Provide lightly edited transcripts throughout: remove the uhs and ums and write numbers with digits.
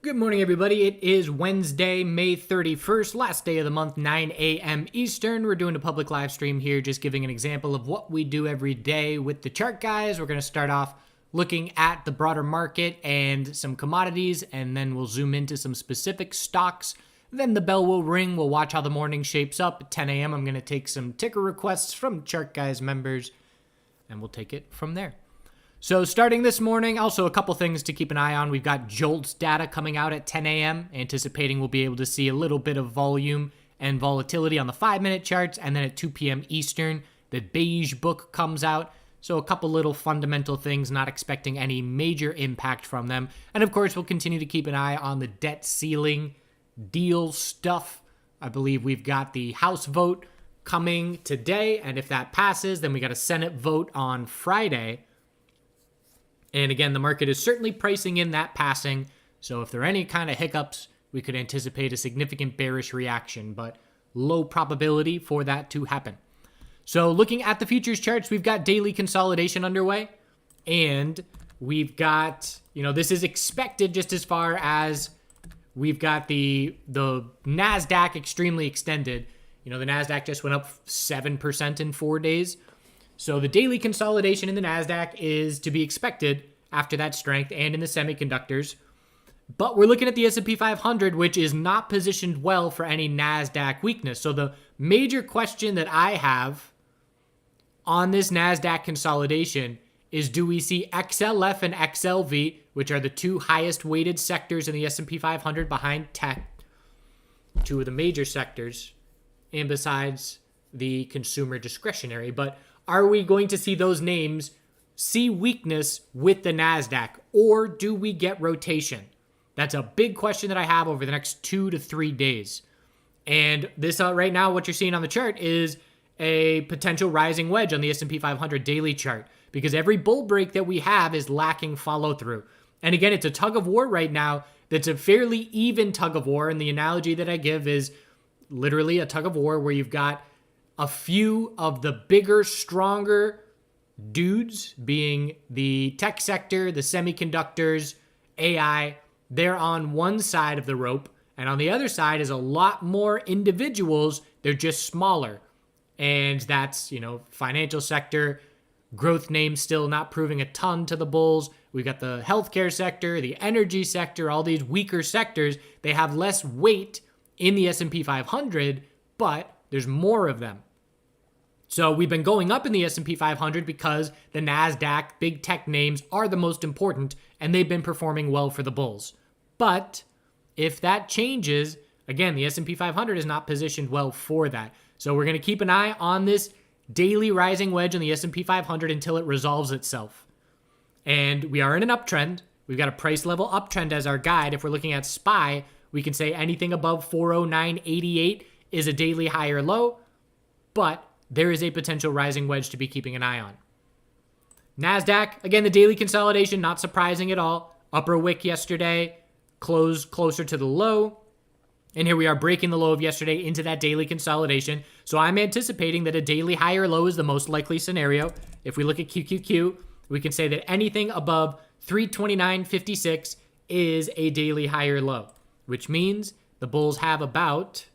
Good morning, everybody. It is Wednesday, May 31st, last day of the month, 9 a.m. Eastern. We're doing a public live stream here, just giving an example of what we do every day with the chart guys. We're going to start off looking at the broader market and some commodities, and then we'll zoom into some specific stocks. Then the bell will ring. We'll watch how the morning shapes up. At 10 a.m., I'm going to take some ticker requests from Chart Guys members, and we'll take it from there. So starting this morning, also a couple things to keep an eye on. We've got JOLTS data coming out at 10 a.m., anticipating we'll be able to see a little bit of volume and volatility on the 5-minute charts. And then at 2 p.m. Eastern, the Beige Book comes out. So a couple little fundamental things, not expecting any major impact from them. And of course, we'll continue to keep an eye on the debt ceiling deal stuff. I believe we've got the House vote coming today. And if that passes, then we got a Senate vote on Friday. And again, the market is certainly pricing in that passing. So if there are any kind of hiccups, we could anticipate a significant bearish reaction, but low probability for that to happen. So looking at the futures charts, we've got daily consolidation underway. And we've got, this is expected just as far as we've got the NASDAQ extremely extended. The NASDAQ just went up 7% in 4 days. So the daily consolidation in the NASDAQ is to be expected after that strength and in the semiconductors. But we're looking at the S&P 500, which is not positioned well for any NASDAQ weakness. So the major question that I have on this NASDAQ consolidation is, do we see XLF and XLV, which are the two highest weighted sectors in the S&P 500 behind tech, two of the major sectors, and besides the consumer discretionary, but are we going to see those names see weakness with the NASDAQ, or do we get rotation? That's a big question that I have over the next 2 to 3 days. And this right now, what you're seeing on the chart is a potential rising wedge on the S&P 500 daily chart, because every bull break that we have is lacking follow through. And again, it's a tug of war right now that's a fairly even tug of war. And the analogy that I give is literally a tug of war where you've got a few of the bigger, stronger dudes, being the tech sector, the semiconductors, AI. They're on one side of the rope, and on the other side is a lot more individuals. They're just smaller. And that's, financial sector, growth names still not proving a ton to the bulls. We've got the healthcare sector, the energy sector, all these weaker sectors. They have less weight in the S&P 500, but there's more of them. So we've been going up in the S&P 500 because the NASDAQ big tech names are the most important, and they've been performing well for the bulls. But if that changes, again, the S&P 500 is not positioned well for that. So we're going to keep an eye on this daily rising wedge on the S&P 500 until it resolves itself. And we are in an uptrend. We've got a price level uptrend as our guide. If we're looking at SPY, we can say anything above 409.88 is a daily high or low, but there is a potential rising wedge to be keeping an eye on. NASDAQ, again, the daily consolidation, not surprising at all. Upper wick yesterday, closed closer to the low. And here we are breaking the low of yesterday into that daily consolidation. So I'm anticipating that a daily high or low is the most likely scenario. If we look at QQQ, we can say that anything above 329.56 is a daily high or low, which means the bulls have about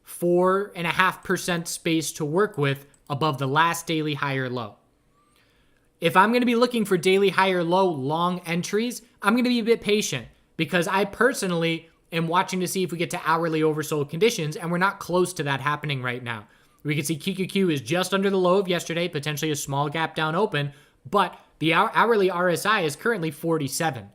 4.5% space to work with above the last daily high or low. If I'm going to be looking for daily high or low long entries, I'm going to be a bit patient, because I personally am watching to see if we get to hourly oversold conditions, and we're not close to that happening right now. We can see QQQ is just under the low of yesterday, potentially a small gap down open, but the hourly RSI is currently 47.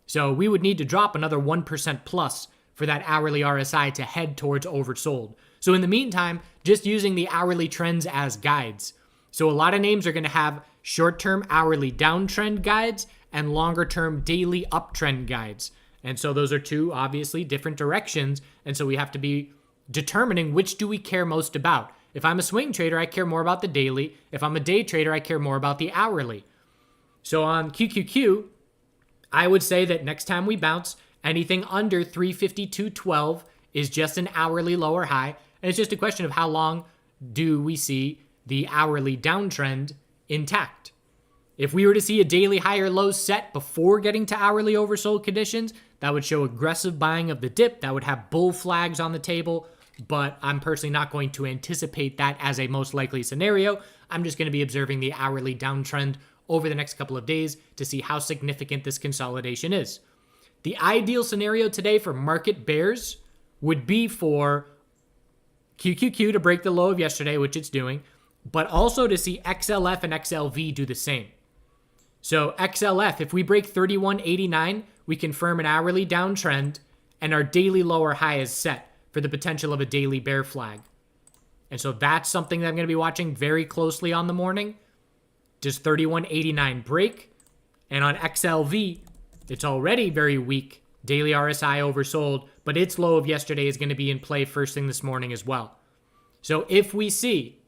So we would need to drop another 1% plus for that hourly RSI to head towards oversold. So in the meantime, just using the hourly trends as guides. So a lot of names are going to have short-term hourly downtrend guides and longer-term daily uptrend guides. And so those are two obviously different directions. And so we have to be determining which do we care most about. If I'm a swing trader, I care more about the daily. If I'm a day trader, I care more about the hourly. So on QQQ, I would say that next time we bounce, anything under 352.12 is just an hourly lower high. And it's just a question of how long do we see the hourly downtrend intact. If we were to see a daily higher low set before getting to hourly oversold conditions, that would show aggressive buying of the dip. That would have bull flags on the table, but I'm personally not going to anticipate that as a most likely scenario. I'm just going to be observing the hourly downtrend over the next couple of days to see how significant this consolidation is. The ideal scenario today for market bears would be for QQQ to break the low of yesterday, which it's doing, but also to see XLF and XLV do the same. So XLF, if we break 31.89, we confirm an hourly downtrend and our daily lower high is set for the potential of a daily bear flag. And so that's something that I'm going to be watching very closely on the morning. Does 31.89 break? And on XLV, it's already very weak. Daily RSI oversold, but its low of yesterday is going to be in play first thing this morning as well. So if we see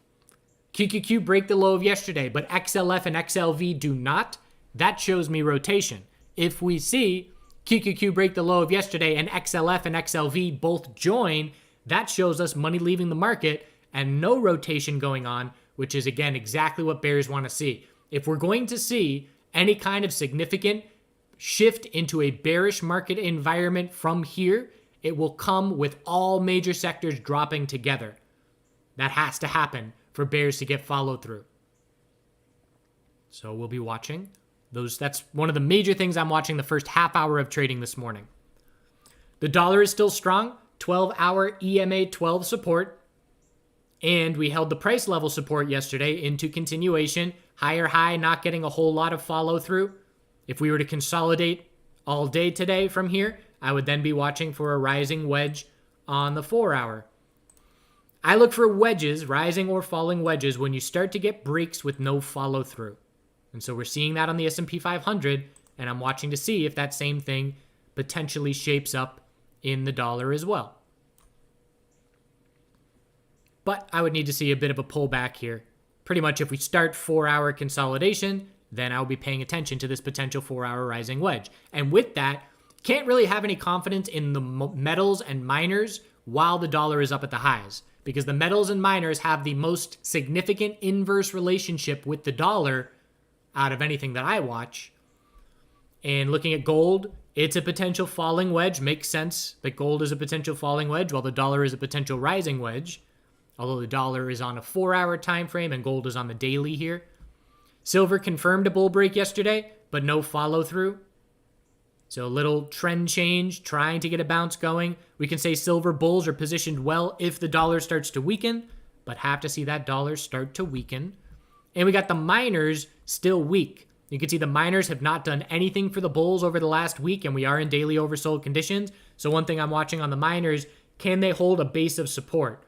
QQQ break the low of yesterday, but XLF and XLV do not, that shows me rotation. If we see QQQ break the low of yesterday and XLF and XLV both join, that shows us money leaving the market and no rotation going on, which is, again, exactly what bears want to see. If we're going to see any kind of significant shift into a bearish market environment from here, it will come with all major sectors dropping together. That has to happen for bears to get followed through. So we'll be watching those. That's one of the major things I'm watching the first half hour of trading this morning. The dollar is still strong, 12-hour EMA 12 support, and we held the price level support yesterday into continuation. Higher high, not getting a whole lot of follow through. If we were to consolidate all day today from here, I would then be watching for a rising wedge on the 4-hour. I look for wedges, rising or falling wedges, when you start to get breaks with no follow through. And so we're seeing that on the S&P 500, and I'm watching to see if that same thing potentially shapes up in the dollar as well. But I would need to see a bit of a pullback here. Pretty much if we start 4-hour consolidation, then I'll be paying attention to this potential 4-hour rising wedge. And with that, can't really have any confidence in the metals and miners while the dollar is up at the highs, because the metals and miners have the most significant inverse relationship with the dollar out of anything that I watch. And looking at gold, it's a potential falling wedge. Makes sense that gold is a potential falling wedge while the dollar is a potential rising wedge, although the dollar is on a 4-hour time frame and gold is on the daily here. Silver confirmed a bull break yesterday, but no follow through. So a little trend change, trying to get a bounce going. We can say silver bulls are positioned well if the dollar starts to weaken, but have to see that dollar start to weaken. And we got the miners still weak. You can see the miners have not done anything for the bulls over the last week, and we are in daily oversold conditions. So one thing I'm watching on the miners, can they hold a base of support?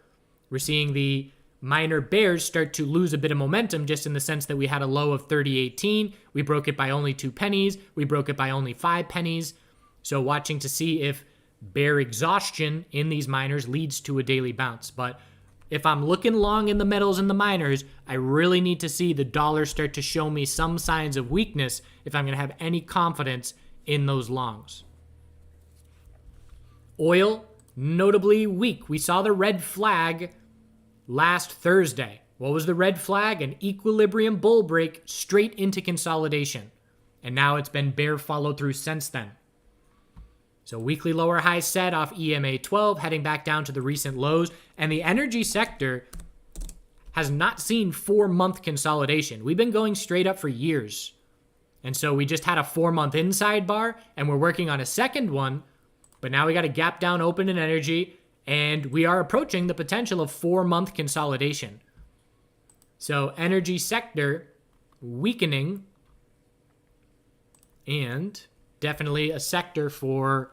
We're seeing the minor bears start to lose a bit of momentum, just in the sense that we had a low of 30.18. We broke it by only 2 pennies. We broke it by only 5 pennies. So watching to see if bear exhaustion in these miners leads to a daily bounce. But if I'm looking long in the metals and the miners, I really need to see the dollar start to show me some signs of weakness if I'm going to have any confidence in those longs. Oil, notably weak. We saw the red flag last Thursday. What was the red flag? An equilibrium bull break straight into consolidation. And now it's been bear follow through since then. So weekly lower high set off EMA 12, heading back down to the recent lows. And the energy sector has not seen 4-month consolidation. We've been going straight up for years. And so we just had a 4-month inside bar, and we're working on a second one. But now we got a gap down open in energy, and we are approaching the potential of 4-month consolidation. So energy sector weakening, and definitely a sector for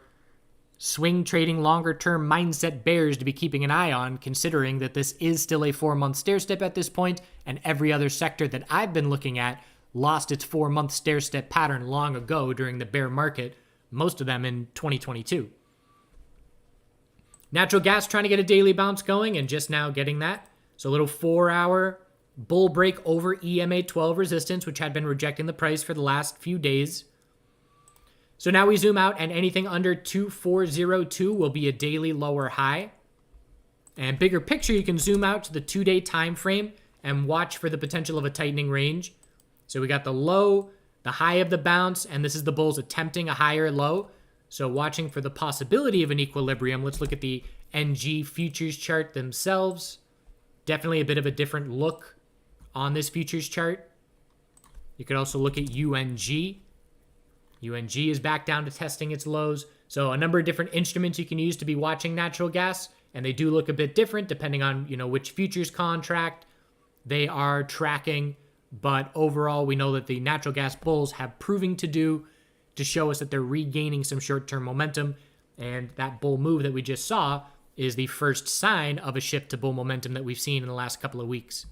swing trading longer term mindset bears to be keeping an eye on, considering that this is still a 4-month stair step at this point, and every other sector that I've been looking at lost its 4-month stair step pattern long ago during the bear market, most of them in 2022. Natural gas trying to get a daily bounce going and just now getting that. So a little 4-hour bull break over EMA 12 resistance, which had been rejecting the price for the last few days. So now we zoom out, and anything under 2402 will be a daily lower high. And bigger picture, you can zoom out to the 2-day time frame and watch for the potential of a tightening range. So we got the low, the high of the bounce, and this is the bulls attempting a higher low. So watching for the possibility of an equilibrium, let's look at the NG futures chart themselves. Definitely a bit of a different look on this futures chart. You could also look at UNG. UNG is back down to testing its lows. So a number of different instruments you can use to be watching natural gas, and they do look a bit different depending on, which futures contract they are tracking. But overall, we know that the natural gas bulls have proving to show us that they're regaining some short-term momentum. And that bull move that we just saw is the first sign of a shift to bull momentum that we've seen in the last couple of weeks.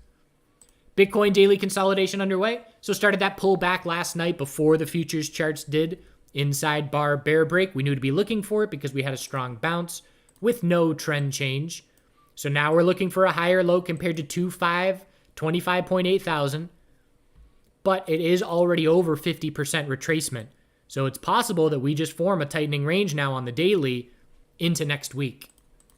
Bitcoin daily consolidation underway. So started that pullback last night before the futures charts did. Inside bar bear break. We knew to be looking for it because we had a strong bounce with no trend change. So now we're looking for a higher low compared to 25.8 thousand. But it is already over 50% retracement. So it's possible that we just form a tightening range now on the daily into next week.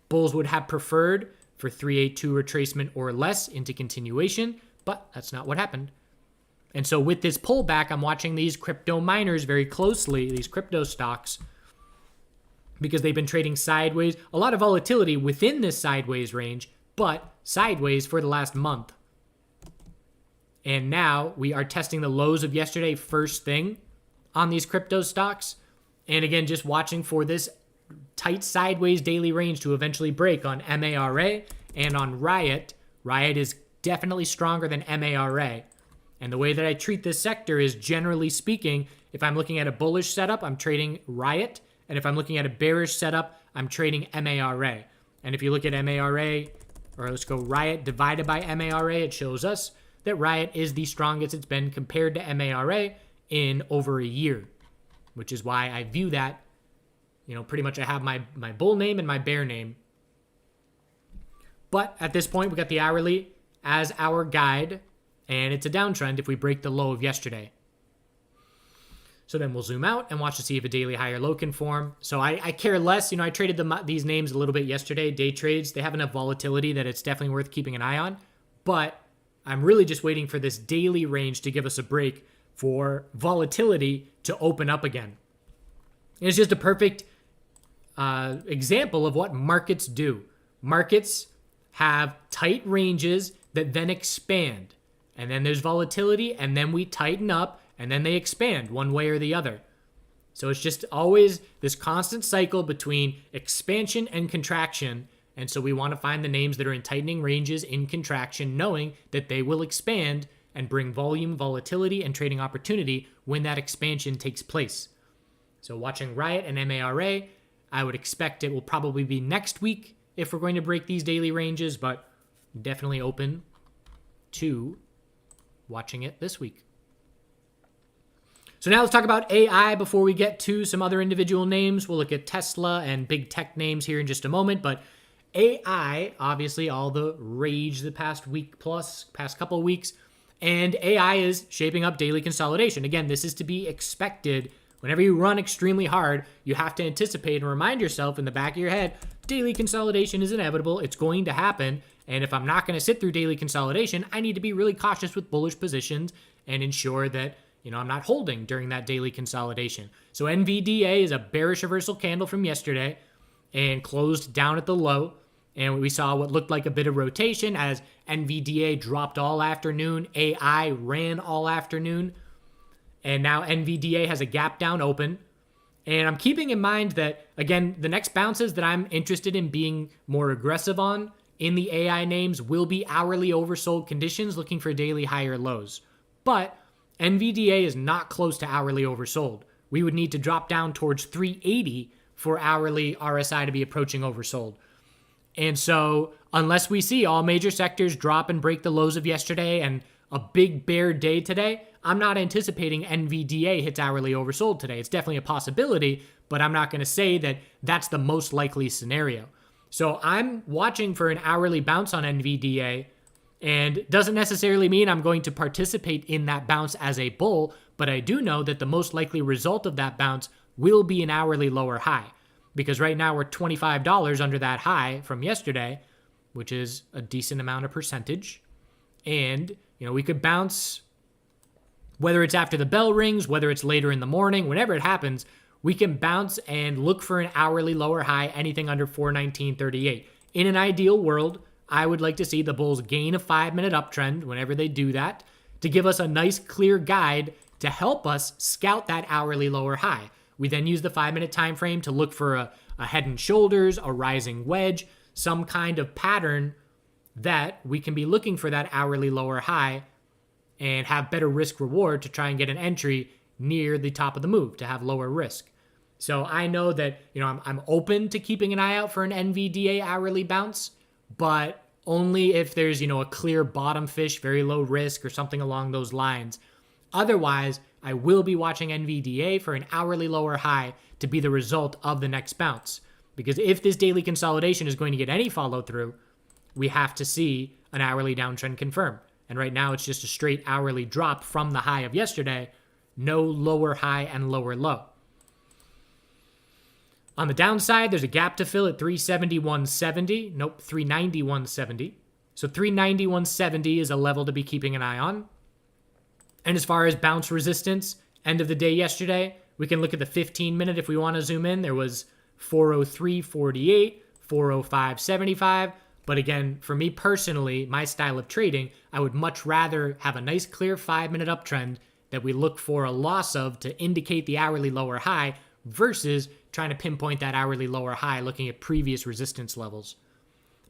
Bulls would have preferred for 382 retracement or less into continuation, but that's not what happened. And so with this pullback, I'm watching these crypto miners very closely, these crypto stocks, because they've been trading sideways. A lot of volatility within this sideways range, but sideways for the last month. And now we are testing the lows of yesterday first thing on these crypto stocks. And again, just watching for this tight sideways daily range to eventually break on MARA and on Riot. Riot is definitely stronger than MARA. And the way that I treat this sector is, generally speaking, if I'm looking at a bullish setup, I'm trading Riot. And if I'm looking at a bearish setup, I'm trading MARA. And if you look at MARA, or let's go Riot divided by MARA, it shows us that Riot is the strongest it's been compared to MARA in over a year, which is why I view that, pretty much I have my bull name and my bear name. But at this point, we got the hourly as our guide, and it's a downtrend if we break the low of yesterday. So then we'll zoom out and watch to see if a daily higher low can form. So I care less. I traded these names a little bit yesterday, day trades. They have enough volatility that it's definitely worth keeping an eye on. But I'm really just waiting for this daily range to give us a break for volatility to open up again. And it's just a perfect example of what markets do. Markets have tight ranges that then expand. And then there's volatility, and then we tighten up, and then they expand one way or the other. So it's just always this constant cycle between expansion and contraction. And so we want to find the names that are in tightening ranges in contraction, knowing that they will expand and bring volume, volatility, and trading opportunity when that expansion takes place. So watching Riot and MARA, I would expect it will probably be next week if we're going to break these daily ranges, but definitely open to watching it this week. So now let's talk about AI before we get to some other individual names. We'll look at Tesla and big tech names here in just a moment, but AI, obviously all the rage the past week plus, past couple of weeks, and AI is shaping up daily consolidation. Again, this is to be expected. Whenever you run extremely hard, you have to anticipate and remind yourself in the back of your head, daily consolidation is inevitable. It's going to happen. And if I'm not going to sit through daily consolidation, I need to be really cautious with bullish positions and ensure that, I'm not holding during that daily consolidation. So NVDA is a bearish reversal candle from yesterday and closed down at the low. And we saw what looked like a bit of rotation as NVDA dropped all afternoon. AI ran all afternoon. And now NVDA has a gap down open. And I'm keeping in mind that, again, the next bounces that I'm interested in being more aggressive on in the AI names will be hourly oversold conditions looking for daily higher lows. But NVDA is not close to hourly oversold. We would need to drop down towards 380 for hourly RSI to be approaching oversold. And so unless we see all major sectors drop and break the lows of yesterday and a big bear day today, I'm not anticipating NVDA hits hourly oversold today. It's definitely a possibility, but I'm not going to say that that's the most likely scenario. So I'm watching for an hourly bounce on NVDA, and doesn't necessarily mean I'm going to participate in that bounce as a bull, but I do know that the most likely result of that bounce will be an hourly lower high, because right now we're $25 under that high from yesterday, which is a decent amount of percentage. And, we could bounce Whether it's after the bell rings, whether it's later in the morning, whenever it happens, we can bounce and look for an hourly lower high, anything under 419.38. In an ideal world, I would like to see the bulls gain a 5-minute uptrend whenever they do that to give us a nice clear guide to help us scout that hourly lower high. We then use the 5-minute time frame to look for a head and shoulders, a rising wedge, some kind of pattern that we can be looking for that hourly lower high and have better risk reward to try and get an entry near the top of the move to have lower risk. So I know that, I'm open to keeping an eye out for an NVDA hourly bounce, but only if there's, a clear bottom fish, very low risk or something along those lines. Otherwise, I will be watching NVDA for an hourly lower high to be the result of the next bounce. Because if this daily consolidation is going to get any follow through, we have to see an hourly downtrend confirm. And right now it's just a straight hourly drop from the high of yesterday. No lower high and lower low. On the downside, there's a gap to fill at 371.70. Nope, 391.70. So 391.70 is a level to be keeping an eye on. And as far as bounce resistance, end of the day yesterday, we can look at the 15-minute if we want to zoom in. There was 403.48, 405.75. But again, for me personally, my style of trading, I would much rather have a nice clear 5-minute uptrend that we look for a loss of to indicate the hourly lower high versus trying to pinpoint that hourly lower high looking at previous resistance levels.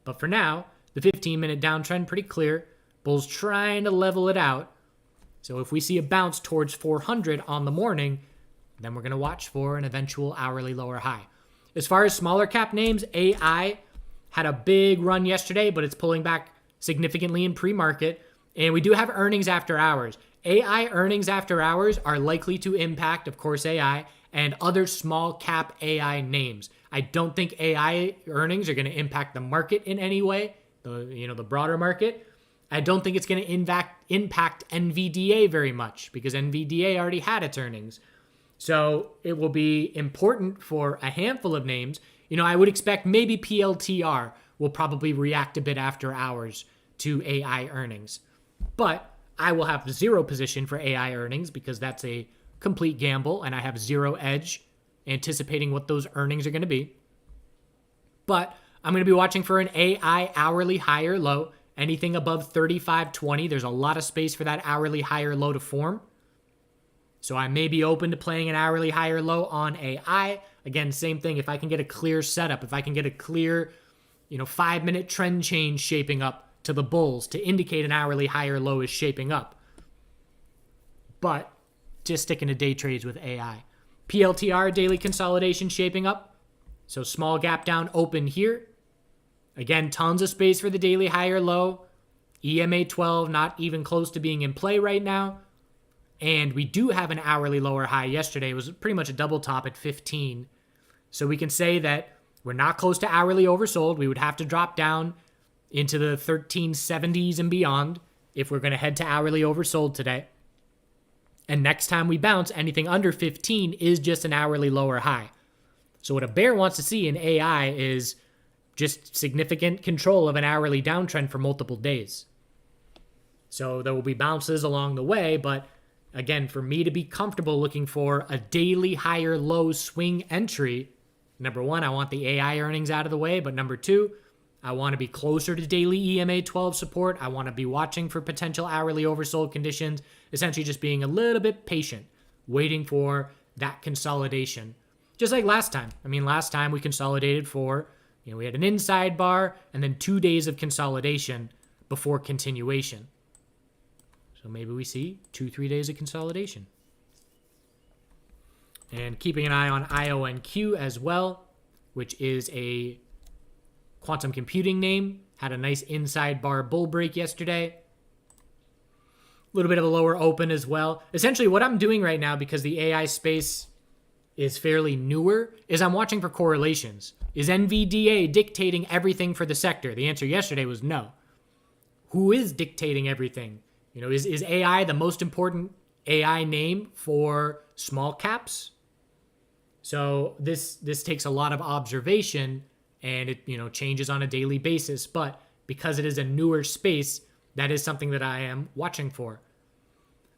But for now, the 15-minute downtrend pretty clear. Bulls trying to level it out. So if we see a bounce towards 400 on the morning, then we're going to watch for an eventual hourly lower high. As far as smaller cap names, AI had a big run yesterday, but it's pulling back significantly in pre-market. And we do have earnings after hours. AI earnings after hours are likely to impact, of course, AI and other small cap AI names. I don't think AI earnings are going to impact the market in any way, the broader market. I don't think it's going to impact NVDA very much because NVDA already had its earnings. So it will be important for a handful of names. I would expect maybe PLTR will probably react a bit after hours to AI earnings. But I will have zero position for AI earnings because that's a complete gamble and I have zero edge anticipating what those earnings are going to be. But I'm going to be watching for an AI hourly higher low. Anything above 35.20, there's a lot of space for that hourly higher low to form. So I may be open to playing an hourly higher low on AI. Again, same thing. If I can get a clear setup, if I can get a clear, 5-minute trend change shaping up to the bulls to indicate an hourly higher low is shaping up. But just sticking to day trades with AI. PLTR daily consolidation shaping up. So small gap down open here. Again, tons of space for the daily higher low. EMA 12 not even close to being in play right now. And we do have an hourly lower high yesterday. It was pretty much a double top at 15. So we can say that we're not close to hourly oversold. We would have to drop down into the 1370s and beyond if we're going to head to hourly oversold today. And next time we bounce, anything under 15 is just an hourly lower high. So what a bear wants to see in AI is just significant control of an hourly downtrend for multiple days. So there will be bounces along the way, but again, for me to be comfortable looking for a daily higher low swing entry, number one, I want the AI earnings out of the way, but number two, I want to be closer to daily EMA 12 support. I want to be watching for potential hourly oversold conditions, essentially just being a little bit patient, waiting for that consolidation. Just like last time. Last time we consolidated for, we had an inside bar and then 2 days of consolidation before continuation. So maybe we see 2-3 days of consolidation. And keeping an eye on IONQ as well, which is a quantum computing name. Had a nice inside bar bull break yesterday. A little bit of a lower open as well. Essentially what I'm doing right now, because the AI space is fairly newer, is I'm watching for correlations. Is NVDA dictating everything for the sector? The answer yesterday was no. Who is dictating everything? Is AI the most important AI name for small caps? So this takes a lot of observation and it changes on a daily basis. But because it is a newer space, that is something that I am watching for.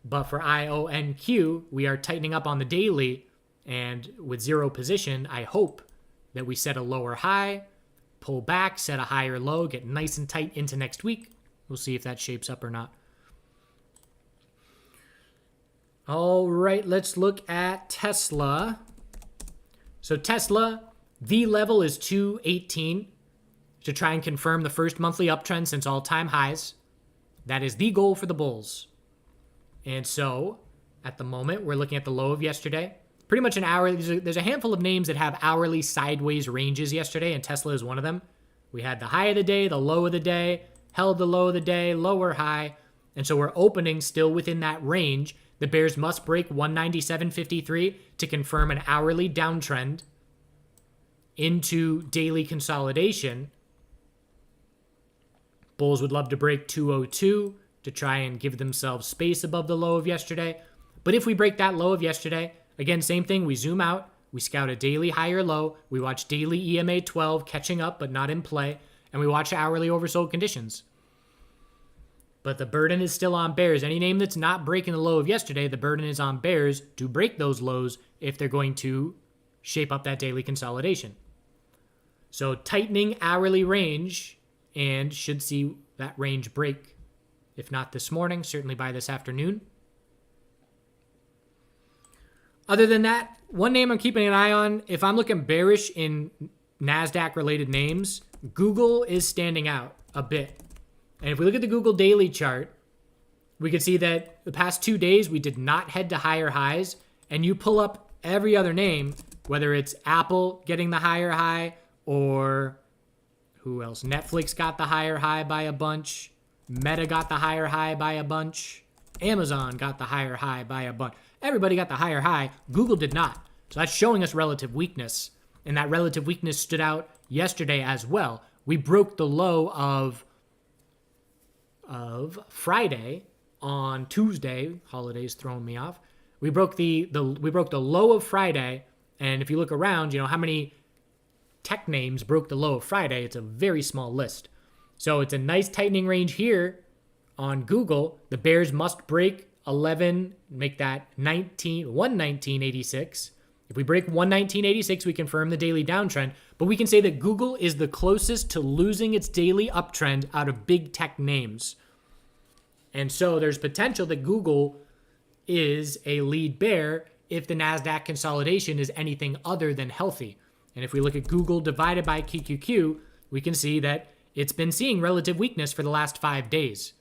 But for IONQ, we are tightening up on the daily, and with zero position, I hope that we set a lower high, pull back, set a higher low, get nice and tight into next week. We'll see if that shapes up or not. All right, let's look at Tesla. So Tesla, the level is 218 to try and confirm the first monthly uptrend since all-time highs. That is the goal for the bulls. And so at the moment, we're looking at the low of yesterday. Pretty much an hour. There's a handful of names that have hourly sideways ranges yesterday, and Tesla is one of them. We had the high of the day, the low of the day, held the low of the day, lower high. And so we're opening still within that range. The bears must break 197.53 to confirm an hourly downtrend into daily consolidation. Bulls would love to break 202 to try and give themselves space above the low of yesterday. But if we break that low of yesterday, again, same thing, we zoom out, we scout a daily higher low, we watch daily EMA 12 catching up but not in play, and we watch hourly oversold conditions. But the burden is still on bears. Any name that's not breaking the low of yesterday, the burden is on bears to break those lows if they're going to shape up that daily consolidation. So tightening hourly range, and should see that range break. If not this morning, certainly by this afternoon. Other than that, one name I'm keeping an eye on, if I'm looking bearish in NASDAQ-related names, Google is standing out a bit. And if we look at the Google daily chart, we can see that the past 2 days, we did not head to higher highs. And you pull up every other name, whether it's Apple getting the higher high or who else? Netflix got the higher high by a bunch. Meta got the higher high by a bunch. Amazon got the higher high by a bunch. Everybody got the higher high. Google did not. So that's showing us relative weakness. And that relative weakness stood out yesterday as well. We broke the low of Friday on Tuesday. Holidays throwing me off. We broke the low of Friday, and if you look around, how many tech names broke the low of Friday? It's a very small list. So it's a nice tightening range here on Google. The bears must break 11, make that 119.86. If we break 119.86, we confirm the daily downtrend, but we can say that Google is the closest to losing its daily uptrend out of big tech names. And so there's potential that Google is a lead bear if the NASDAQ consolidation is anything other than healthy. And if we look at Google divided by QQQ, we can see that it's been seeing relative weakness for the last 5 days.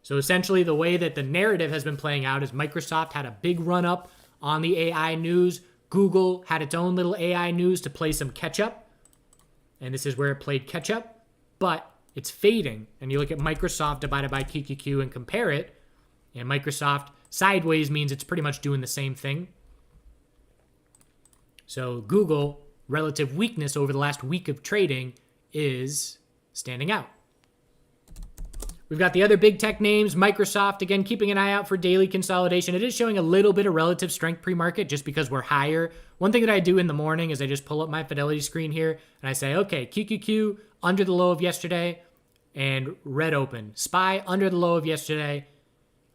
So essentially the way that the narrative has been playing out is Microsoft had a big run up on the AI news. Google had its own little AI news to play some catch up. And this is where it played catch up, but it's fading. And you look at Microsoft divided by QQQ and compare it, and Microsoft sideways means it's pretty much doing the same thing. So Google, relative weakness over the last week of trading is standing out. We've got the other big tech names. Microsoft, again, keeping an eye out for daily consolidation. It is showing a little bit of relative strength pre-market just because we're higher. One thing that I do in the morning is I just pull up my Fidelity screen here and I say, okay, QQQ under the low of yesterday and red open. SPY under the low of yesterday.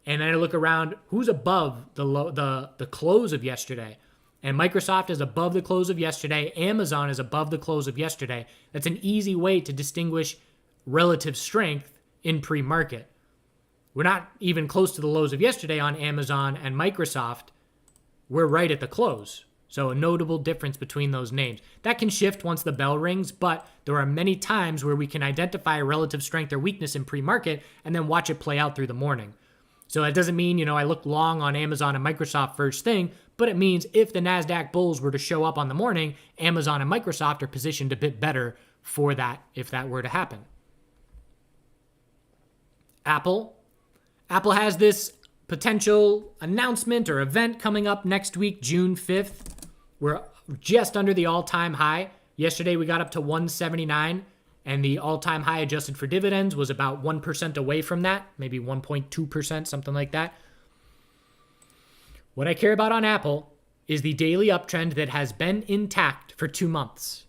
And then I look around who's above the close of yesterday. And Microsoft is above the close of yesterday. Amazon is above the close of yesterday. That's an easy way to distinguish relative strength in pre-market. We're not even close to the lows of yesterday on Amazon and Microsoft. We're right at the close. So a notable difference between those names. That can shift once the bell rings, but there are many times where we can identify relative strength or weakness in pre-market and then watch it play out through the morning. So that doesn't mean, I look long on Amazon and Microsoft first thing, but it means if the NASDAQ bulls were to show up on the morning, Amazon and Microsoft are positioned a bit better for that if that were to happen. Apple has this potential announcement or event coming up next week, June 5th. We're just under the all-time high. Yesterday we got up to 179, and the all-time high adjusted for dividends was about 1% away from that, maybe 1.2%, something like that. What I care about on Apple is the daily uptrend that has been intact for 2 months.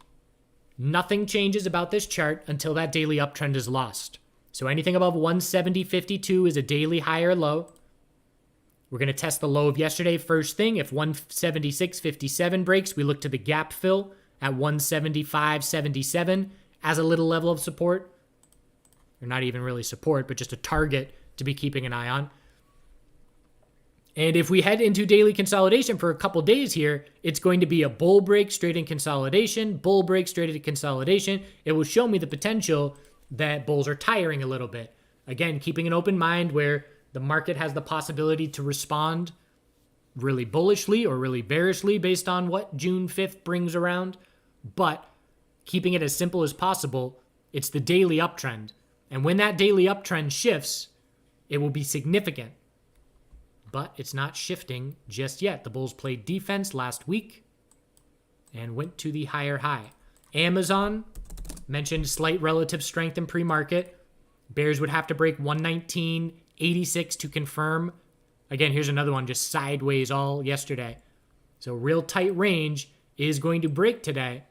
Nothing changes about this chart until that daily uptrend is lost. So anything above 170.52 is a daily high or low. We're going to test the low of yesterday first thing. If 176.57 breaks, we look to the gap fill at 175.77 as a little level of support. Or not even really support, but just a target to be keeping an eye on. And if we head into daily consolidation for a couple days here, it's going to be a bull break straight in consolidation, bull break straight into consolidation. It will show me the potential that bulls are tiring a little bit. Again, keeping an open mind where the market has the possibility to respond really bullishly or really bearishly based on what June 5th brings around. But keeping it as simple as possible, it's the daily uptrend. And when that daily uptrend shifts, it will be significant. But it's not shifting just yet. The bulls played defense last week and went to the higher high. Amazon mentioned slight relative strength in pre-market. Bears would have to break 119.86 to confirm. Again, here's another one just sideways all yesterday. So real tight range is going to break today.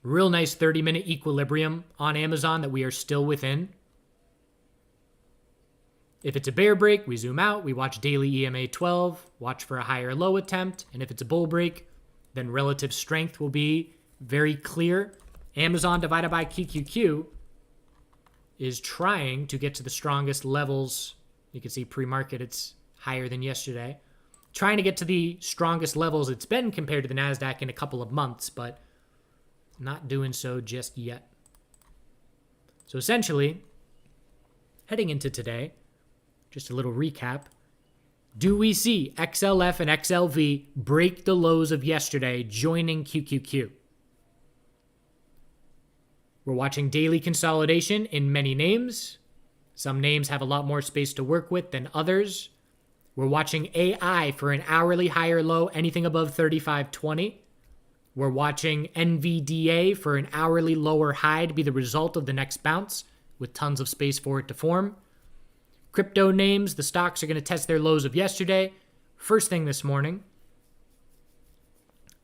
Real nice 30-minute equilibrium on Amazon that we are still within. If it's a bear break, we zoom out, we watch daily EMA 12, watch for a higher low attempt, and if it's a bull break, then relative strength will be very clear. Amazon divided by QQQ is trying to get to the strongest levels. You can see pre-market, it's higher than yesterday. Trying to get to the strongest levels it's been compared to the NASDAQ in a couple of months, but not doing so just yet. So essentially, heading into today, just a little recap. Do we see XLF and XLV break the lows of yesterday, joining QQQ? We're watching daily consolidation in many names. Some names have a lot more space to work with than others. We're watching AI for an hourly higher low, anything above 35.20. We're watching NVDA for an hourly lower high to be the result of the next bounce, with tons of space for it to form. Crypto names, the stocks are going to test their lows of yesterday, first thing this morning.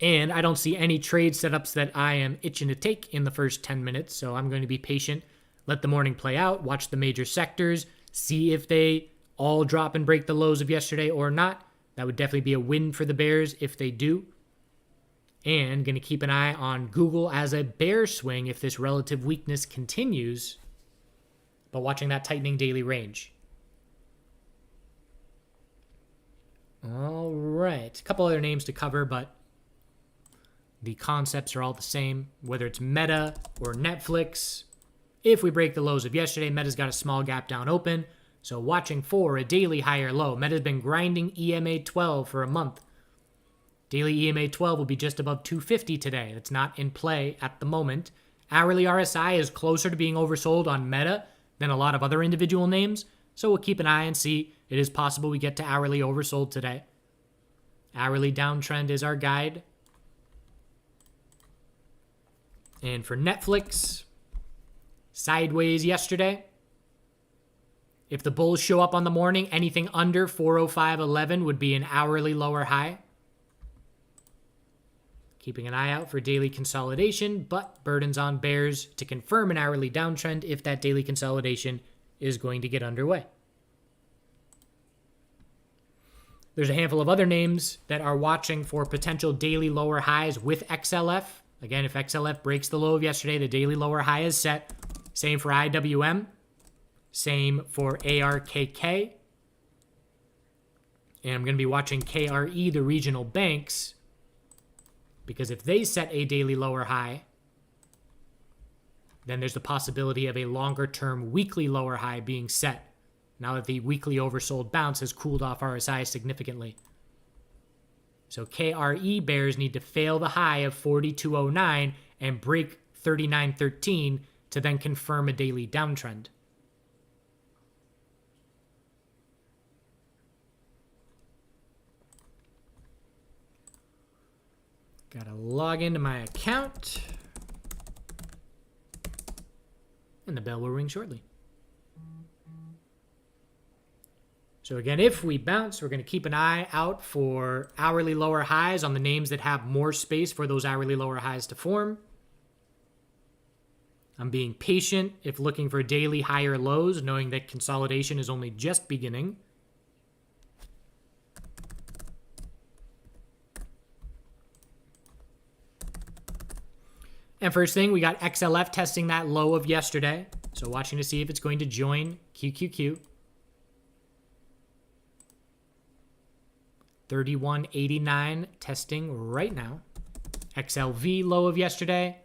And I don't see any trade setups that I am itching to take in the first 10 minutes, so I'm going to be patient, let the morning play out, watch the major sectors, see if they all drop and break the lows of yesterday or not. That would definitely be a win for the bears if they do. And going to keep an eye on Google as a bear swing if this relative weakness continues, but watching that tightening daily range. All right, a couple other names to cover, but the concepts are all the same, whether it's Meta or Netflix. If we break the lows of yesterday, Meta's got a small gap down open, so watching for a daily higher low. Meta's been grinding EMA 12 for a month. Daily EMA 12 will be just above 250 today. That's not in play at the moment. Hourly RSI is closer to being oversold on Meta than a lot of other individual names, so we'll keep an eye and see. It is possible we get to hourly oversold today. Hourly downtrend is our guide. And for Netflix, sideways yesterday. If the bulls show up on the morning, anything under 405.11 would be an hourly lower high. Keeping an eye out for daily consolidation, but burdens on bears to confirm an hourly downtrend if that daily consolidation is going to get underway. There's a handful of other names that are watching for potential daily lower highs with XLF. Again, if XLF breaks the low of yesterday, the daily lower high is set. Same for IWM. Same for ARKK. And I'm going to be watching KRE, the regional banks, because if they set a daily lower high, then there's the possibility of a longer-term weekly lower high being set now that the weekly oversold bounce has cooled off RSI significantly. So KRE bears need to fail the high of 42.09 and break 39.13 to then confirm a daily downtrend. Gotta log into my account. And the bell will ring shortly. So again, if we bounce, we're going to keep an eye out for hourly lower highs on the names that have more space for those hourly lower highs to form. I'm being patient if looking for daily higher lows, knowing that consolidation is only just beginning. And first thing, we got XLF testing that low of yesterday. So watching to see if it's going to join QQQ. 31.89 testing right now. XLV low of yesterday.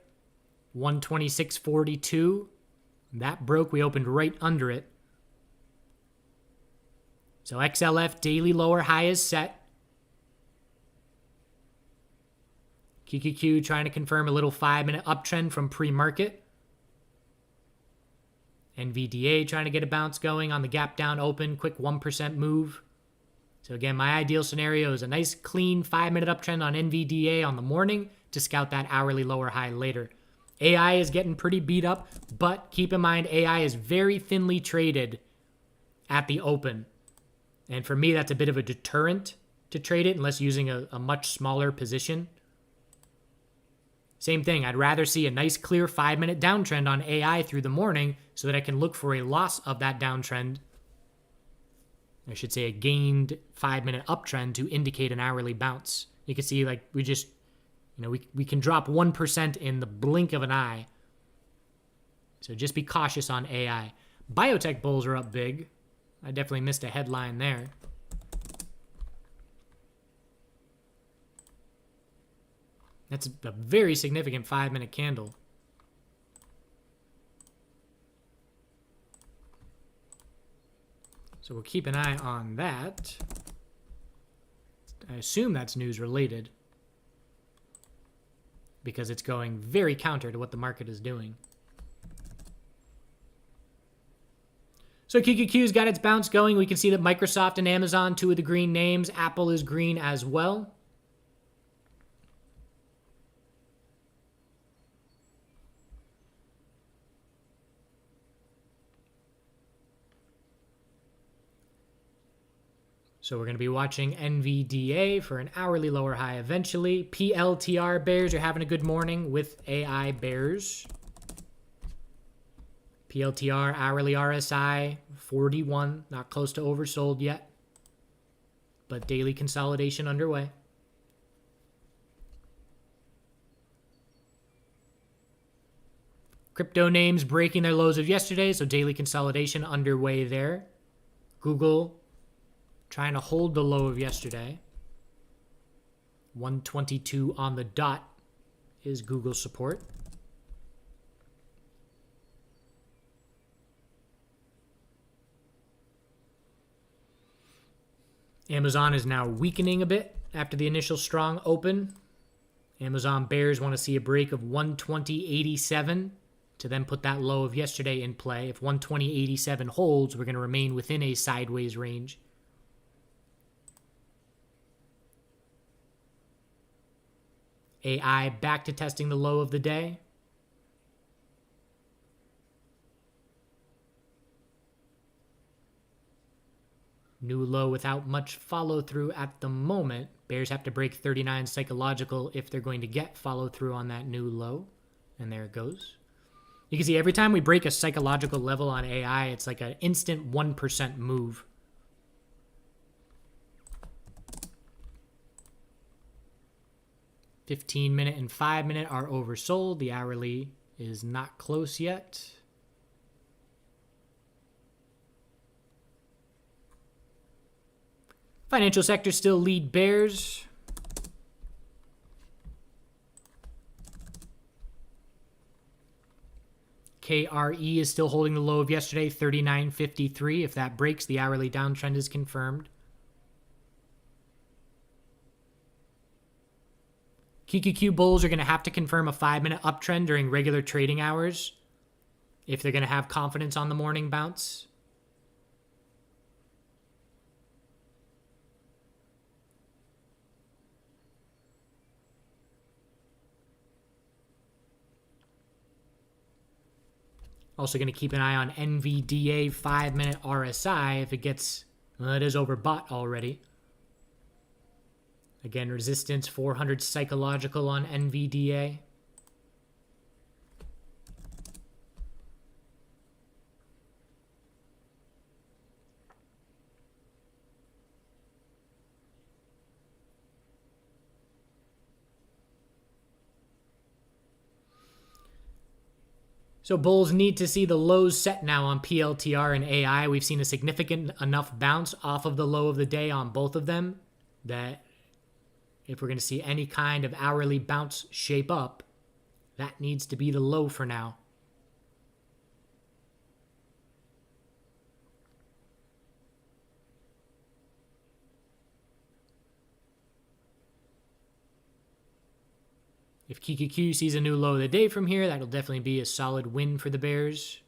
126.42. That broke. We opened right under it. So XLF daily lower high is set. QQQ trying to confirm a little 5-minute uptrend from pre-market. NVDA trying to get a bounce going on the gap down open. Quick 1% move. So again, my ideal scenario is a nice clean 5-minute uptrend on NVDA on the morning to scout that hourly lower high later. AI is getting pretty beat up, but keep in mind AI is very thinly traded at the open. And for me, that's a bit of a deterrent to trade it unless using a much smaller position. Same thing, I'd rather see a nice clear 5-minute downtrend on AI through the morning so that I can look for a loss of that downtrend. I should say a gained 5-minute uptrend to indicate an hourly bounce. You can see like we just, we can drop 1% in the blink of an eye. So just be cautious on AI. Biotech bulls are up big. I definitely missed a headline there. That's a very significant 5-minute candle. So we'll keep an eye on that. I assume that's news related because it's going very counter to what the market is doing. So QQQ's got its bounce going. We can see that Microsoft and Amazon, two of the green names. Apple is green as well. So we're going to be watching NVDA for an hourly lower high eventually. PLTR bears are having a good morning with AI bears. PLTR hourly RSI 41, not close to oversold yet, but daily consolidation underway. Crypto names breaking their lows of yesterday, so daily consolidation underway there. Google trying to hold the low of yesterday. 122 on the dot is Google support. Amazon is now weakening a bit after the initial strong open. Amazon bears want to see a break of 120.87 to then put that low of yesterday in play. If 120.87 holds, we're going to remain within a sideways range. AI back to testing the low of the day. New low without much follow through at the moment. Bears have to break 39 psychological if they're going to get follow through on that new low. And there it goes. You can see every time we break a psychological level on AI, it's like an instant 1% move. $15-minute and 5-minute are oversold. The hourly is not close yet. Financial sector still lead bears. KRE is still holding the low of yesterday, 39.53. If that breaks, the hourly downtrend is confirmed. QQQ bulls are going to have to confirm a 5-minute uptrend during regular trading hours if they're going to have confidence on the morning bounce. Also going to keep an eye on NVDA 5-minute RSI if it gets, well, it is overbought already. Again, resistance 400 psychological on NVDA. So bulls need to see the lows set now on PLTR and AI. We've seen a significant enough bounce off of the low of the day on both of them that if we're going to see any kind of hourly bounce shape up, that needs to be the low for now. If QQQ sees a new low of the day from here, that'll definitely be a solid win for the bears.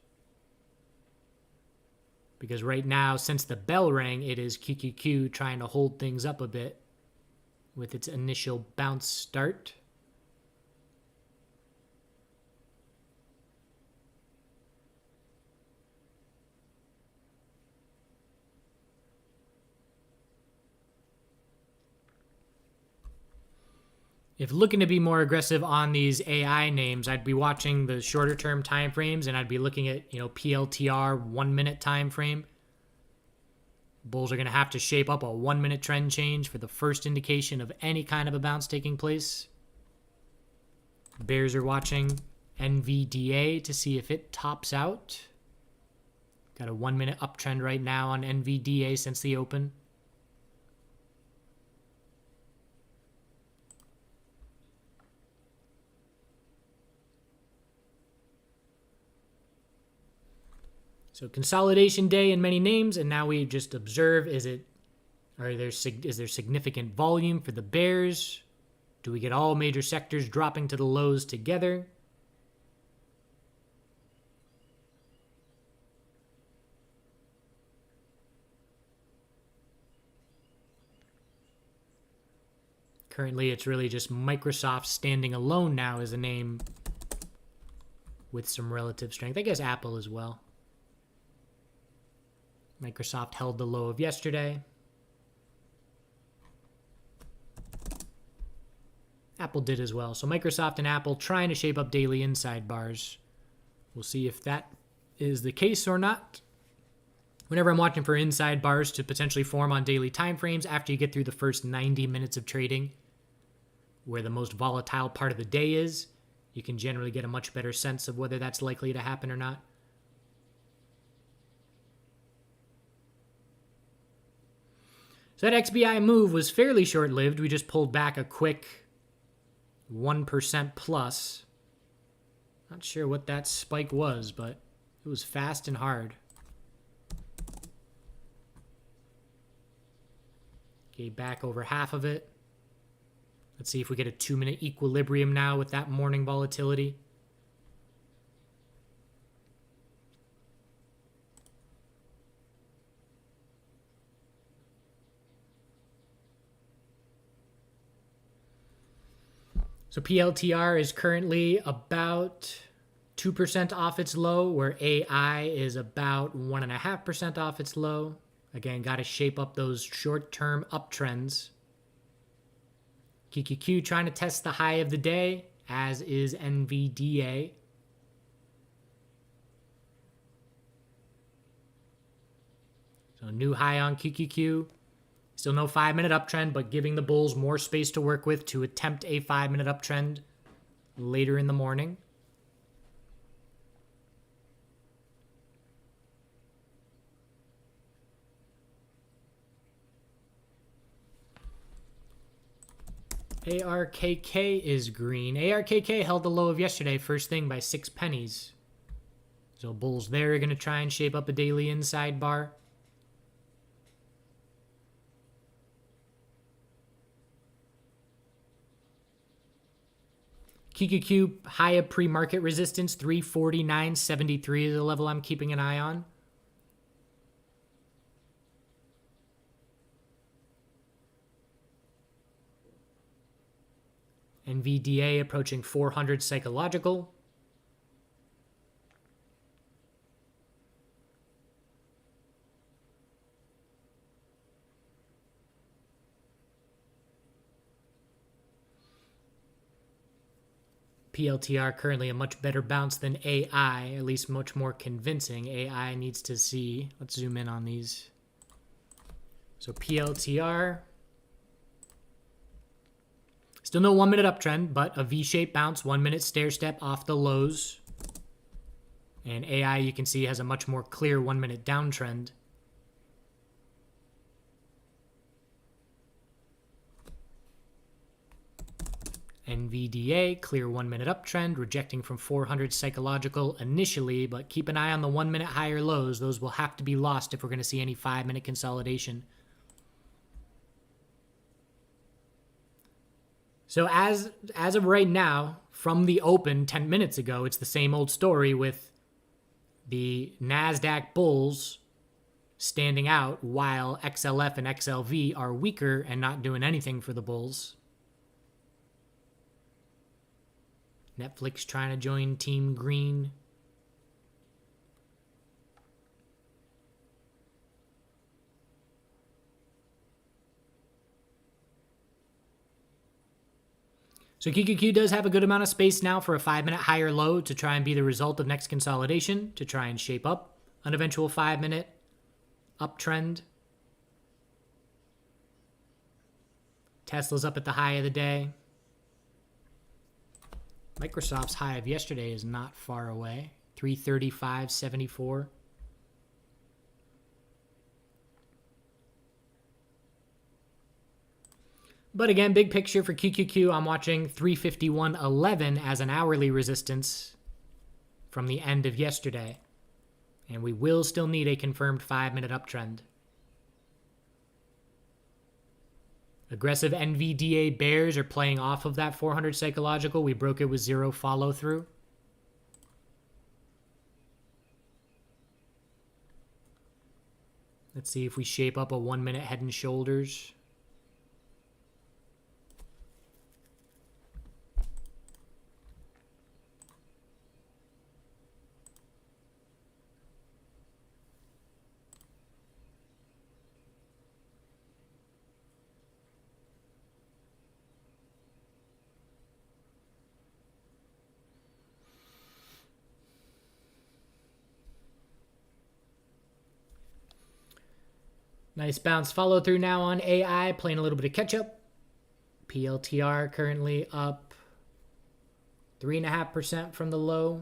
Because right now, since the bell rang, it is QQQ trying to hold things up a bit with its initial bounce start. If looking to be more aggressive on these AI names, I'd be watching the shorter term time frames and I'd be looking at, PLTR 1 minute time frame. Bulls are going to have to shape up a 1 minute trend change for the first indication of any kind of a bounce taking place. Bears are watching NVDA to see if it tops out. Got a 1 minute uptrend right now on NVDA since the open. So consolidation day in many names, and now we just observe, is there significant volume for the bears? Do we get all major sectors dropping to the lows together? Currently, it's really just Microsoft standing alone now as a name with some relative strength. I guess Apple as well. Microsoft held the low of yesterday. Apple did as well. So Microsoft and Apple trying to shape up daily inside bars. We'll see if that is the case or not. Whenever I'm watching for inside bars to potentially form on daily time frames, after you get through the first 90 minutes of trading, where the most volatile part of the day is, you can generally get a much better sense of whether that's likely to happen or not. So that XBI move was fairly short-lived. We just pulled back a quick 1% plus. Not sure what that spike was, but it was fast and hard. Gave back over half of it. Let's see if we get a 2-minute equilibrium now with that morning volatility. So PLTR is currently about 2% off its low, where AI is about 1.5% off its low. Again, got to shape up those short-term uptrends. QQQ trying to test the high of the day, as is NVDA. So new high on QQQ. Still no 5-minute uptrend, but giving the bulls more space to work with to attempt a 5-minute uptrend later in the morning. ARKK is green. ARKK held the low of yesterday first thing by 6 pennies. So bulls there are going to try and shape up a daily inside bar. QQQ high of pre-market resistance, 349.73 is the level I'm keeping an eye on. NVDA approaching 400 psychological. PLTR currently a much better bounce than AI, at least much more convincing. AI needs to see. Let's zoom in on these. So PLTR. Still no 1-minute uptrend, but a V-shaped bounce, 1-minute stair step off the lows. And AI, you can see, has a much more clear 1 minute downtrend. NVDA, clear 1 minute uptrend, rejecting from 400 psychological initially, but keep an eye on the 1 minute higher lows. Those will have to be lost if we're going to see any 5 minute consolidation. So as of right now, from the open 10 minutes ago, it's the same old story with the NASDAQ bulls standing out while XLF and XLV are weaker and not doing anything for the bulls. Netflix trying to join Team Green. So QQQ does have a good amount of space now for a 5 minute higher low to try and be the result of next consolidation, to try and shape up an eventual 5 minute uptrend. Tesla's up at the high of the day. Microsoft's high of yesterday is not far away, 335.74. But again, big picture for QQQ, I'm watching 351.11 as an hourly resistance from the end of yesterday. And we will still need a confirmed 5 minute uptrend. Aggressive NVDA bears are playing off of that 400 psychological. We broke it with zero follow through. Let's see if we shape up a 1 minute head and shoulders. Nice bounce follow through now on AI, playing a little bit of catch up. PLTR currently up 3.5% from the low.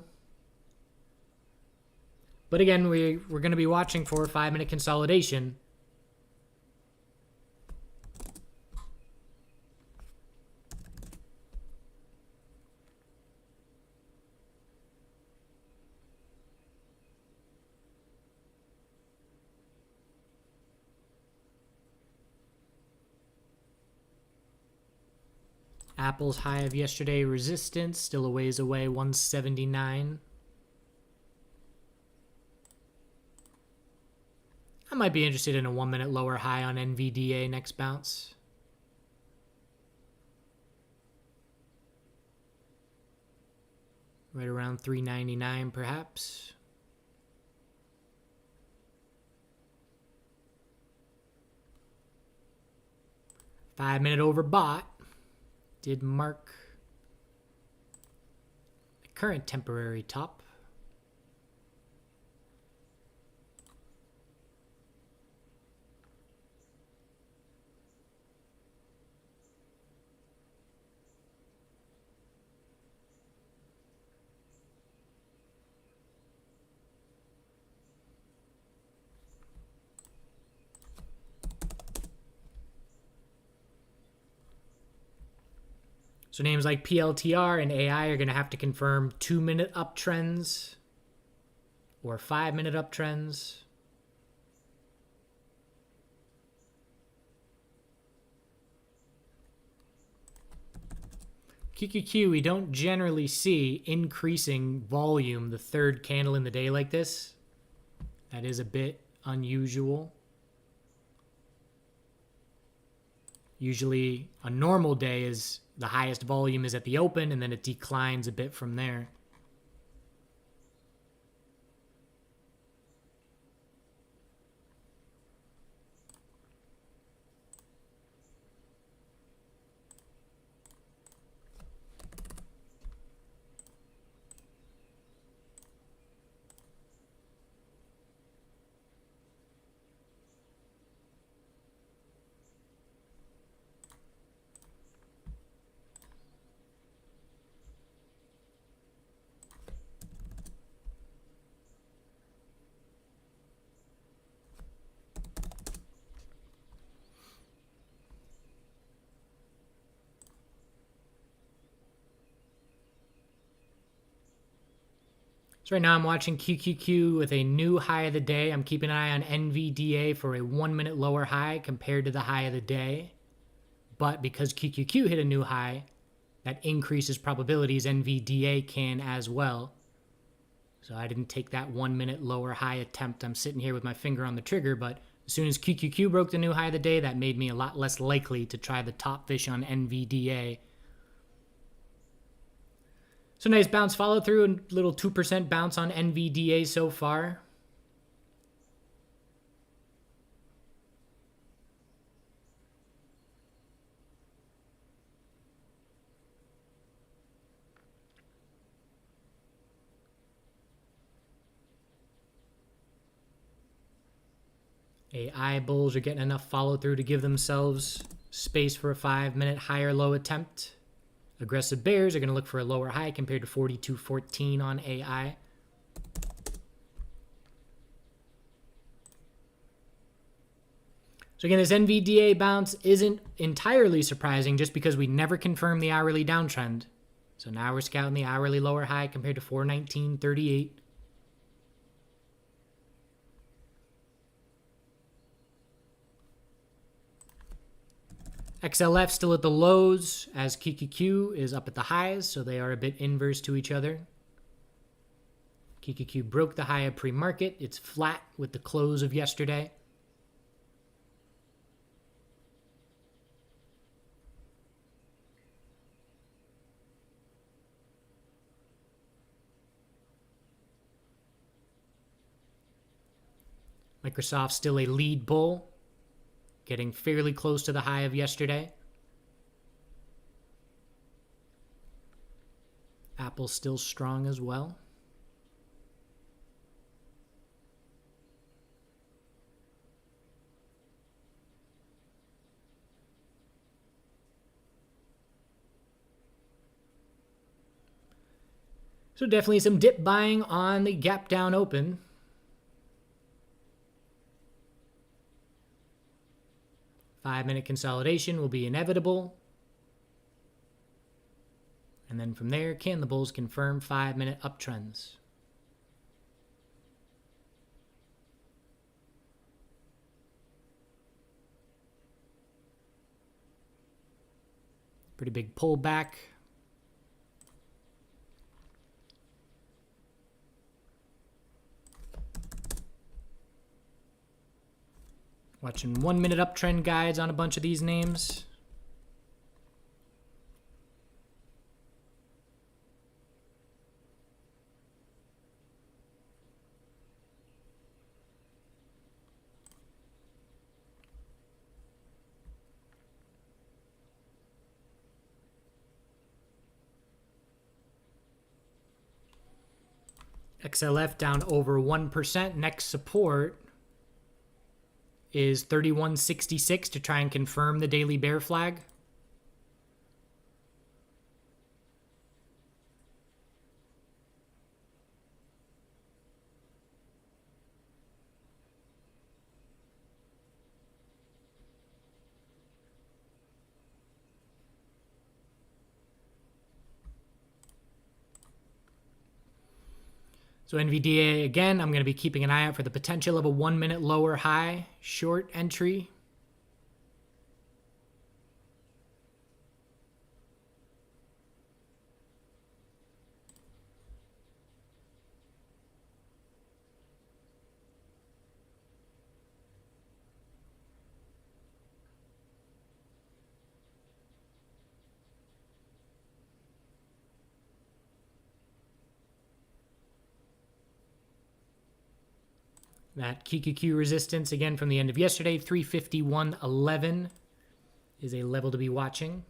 But again, we're going to be watching for 5 minute consolidation. Apple's high of yesterday resistance, still a ways away, 179. I might be interested in a 1 minute lower high on NVDA next bounce. Right around 399 perhaps. Five minute overbought. Did mark the current temporary top. So names like PLTR and AI are going to have to confirm 2 minute uptrends or 5 minute uptrends. QQQ, we don't generally see increasing volume the third candle in the day like this. That is a bit unusual. Usually a normal day is the highest volume is at the open and then it declines a bit from there. So right now I'm watching QQQ with a new high of the day. I'm keeping an eye on NVDA for a 1 minute lower high compared to the high of the day. But because QQQ hit a new high, that increases probabilities NVDA can as well. So I didn't take that 1 minute lower high attempt. I'm sitting here with my finger on the trigger, but as soon as QQQ broke the new high of the day, that made me a lot less likely to try the top fish on NVDA. So nice bounce follow through, and little 2% bounce on NVDA so far. AI bulls are getting enough follow through to give themselves space for a 5 minute higher low attempt. Aggressive bears are going to look for a lower high compared to 42.14 on AI. So again, this NVDA bounce isn't entirely surprising just because we never confirmed the hourly downtrend. So now we're scouting the hourly lower high compared to 419.38. XLF still at the lows as QQQ is up at the highs, so they are a bit inverse to each other. QQQ broke the high of pre-market. It's flat with the close of yesterday. Microsoft still a lead bull, getting fairly close to the high of yesterday. Apple's still strong as well. So definitely some dip buying on the gap down open. Five-minute consolidation will be inevitable. And then from there, can the bulls confirm 5-minute uptrends? Pretty big pullback. Watching 1 minute uptrend guides on a bunch of these names. XLF down over 1%. Next support is 31.66 to try and confirm the daily bear flag. So NVDA, again, I'm going to be keeping an eye out for the potential of a 1 minute lower high short entry. That QQQ resistance, again, from the end of yesterday, 351.11 is a level to be watching.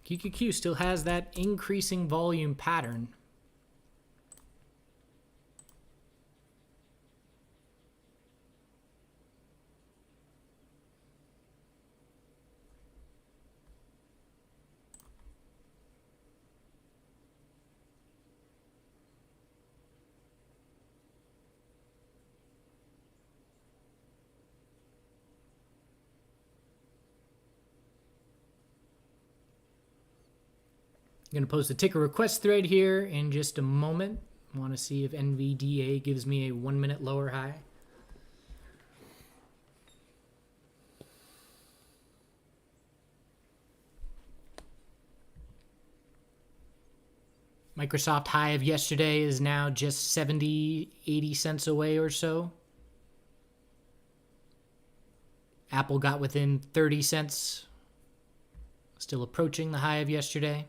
QQQ still has that increasing volume pattern. going to post a ticker request thread here in just a moment. I want to see if NVDA gives me a 1 minute lower high. Microsoft high of yesterday is now just 70, 80 cents away or so. Apple got within 30 cents. Still approaching the high of yesterday.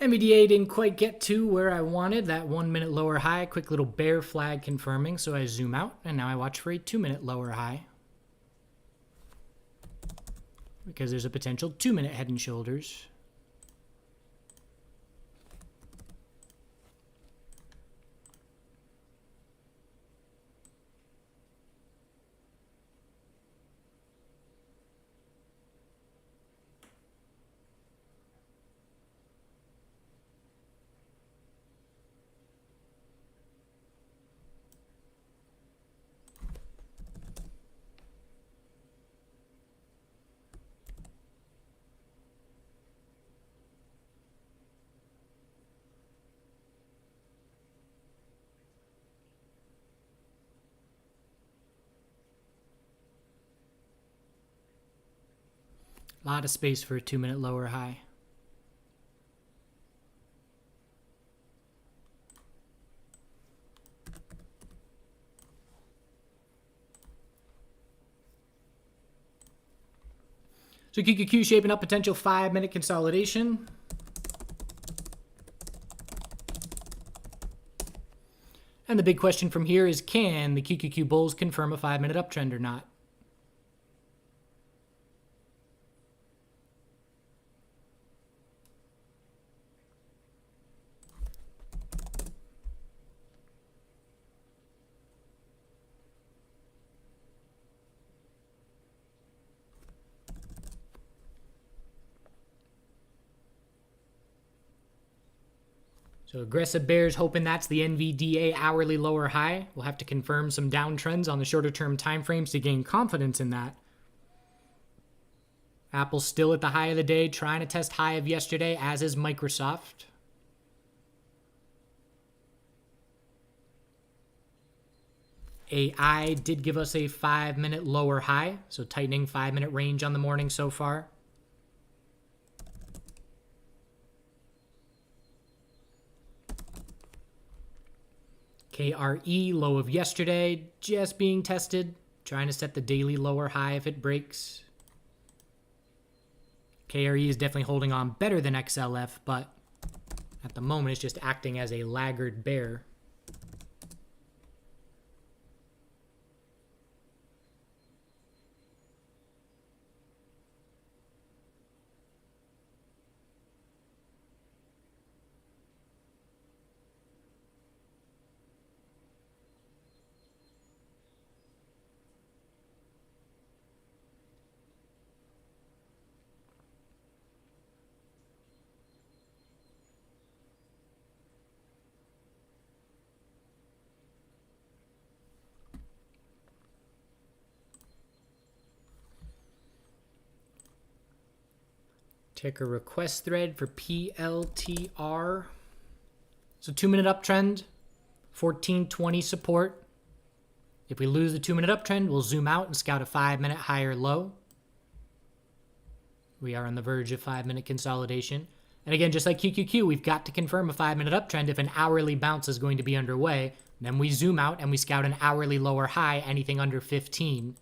NVDA didn't quite get to where I wanted, that 1 minute lower high. Quick little bear flag confirming, so I zoom out, and now I watch for a 2 minute lower high. Because there's a potential 2 minute head and shoulders. A lot of space for a 2 minute lower high. So QQQ shaping up potential 5 minute consolidation. And the big question from here is, can the QQQ bulls confirm a 5 minute uptrend or not? So aggressive bears hoping that's the NVDA hourly lower high. We'll have to confirm some downtrends on the shorter term time frames to gain confidence in that. Apple's still at the high of the day, trying to test high of yesterday, as is Microsoft. AI did give us a 5 minute lower high, so tightening 5 minute range on the morning so far. KRE low of yesterday, just being tested, trying to set the daily lower high if it breaks. KRE is definitely holding on better than XLF, but at the moment it's just acting as a laggard bear. Ticker request thread for PLTR. So 2 minute uptrend, 1420 support. If we lose the 2 minute uptrend, we'll zoom out and scout a 5 minute higher low. We are on the verge of 5 minute consolidation. And again, just like QQQ, we've got to confirm a 5-minute uptrend if an hourly bounce is going to be underway. Then we zoom out and we scout an hourly lower high, anything under 15.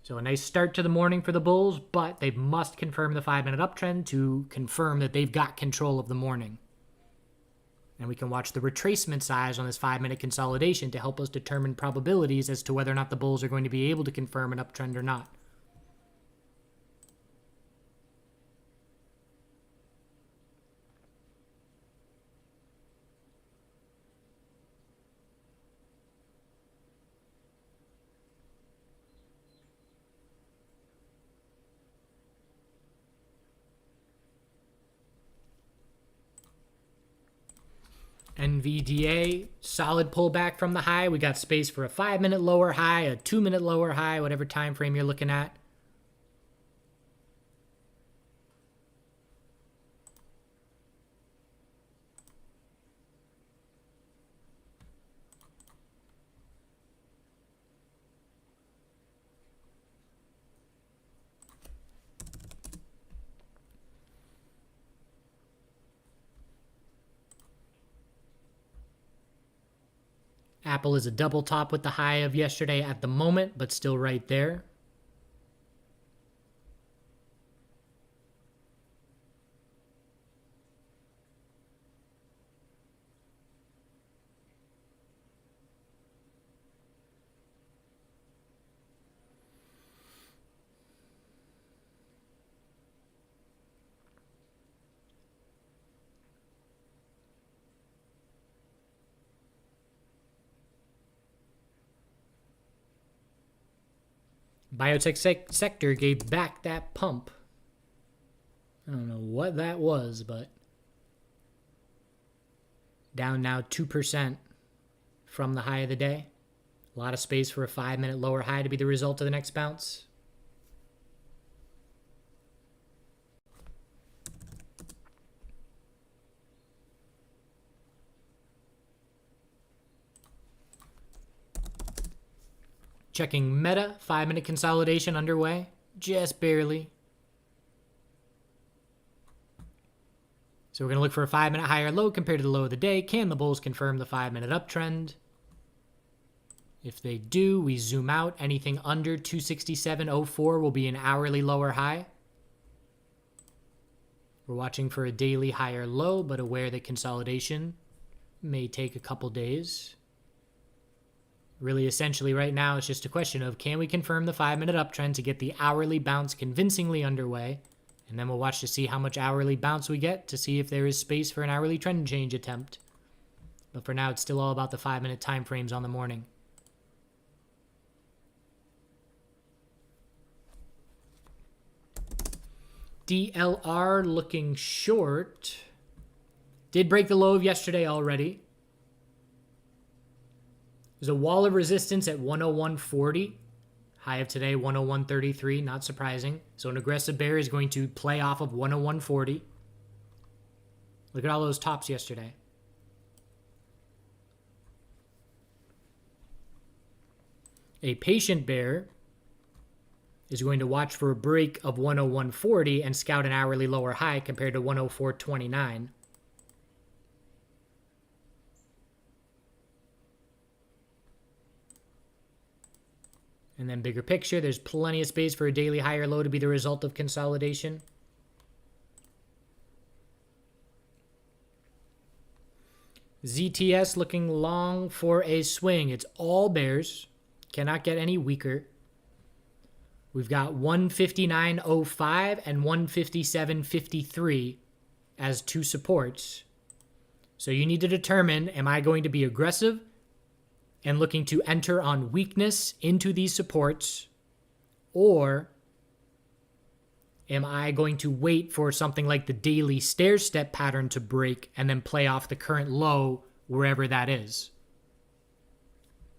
So a nice start to the morning for the bulls, but they must confirm the 5-minute uptrend to confirm that they've got control of the morning. And we can watch the retracement size on this 5-minute consolidation to help us determine probabilities as to whether or not the bulls are going to be able to confirm an uptrend or not. NVDA, solid pullback from the high. We got space for a 5-minute lower high, a 2-minute lower high, whatever time frame you're looking at. Apple is a double top with the high of yesterday at the moment, but still right there. Biotech sector gave back that pump. I don't know what that was, but down now 2% from the high of the day. A lot of space for a 5-minute lower high to be the result of the next bounce. Checking Meta, 5-minute consolidation underway, just barely. So we're going to look for a 5-minute higher low compared to the low of the day. Can the bulls confirm the 5-minute uptrend? If they do, we zoom out. Anything under 267.04 will be an hourly lower high. We're watching for a daily higher low, but aware that consolidation may take a couple days. Really, essentially, right now, it's just a question of can we confirm the 5-minute uptrend to get the hourly bounce convincingly underway? And then we'll watch to see how much hourly bounce we get to see if there is space for an hourly trend change attempt. But for now, it's still all about the 5-minute time frames on the morning. DLR looking short. Did break the low of yesterday already. There's a wall of resistance at 101.40. High of today, 101.33. Not surprising. So an aggressive bear is going to play off of 101.40. Look at all those tops yesterday. A patient bear is going to watch for a break of 101.40 and scout an hourly lower high compared to 104.29. And then bigger picture, there's plenty of space for a daily higher low to be the result of consolidation. ZTS looking long for a swing. It's all bears. Cannot get any weaker. We've got 159.05 and 157.53 as two supports. So you need to determine, am I going to be aggressive and looking to enter on weakness into these supports, or am I going to wait for something like the daily stair-step pattern to break and then play off the current low wherever that is?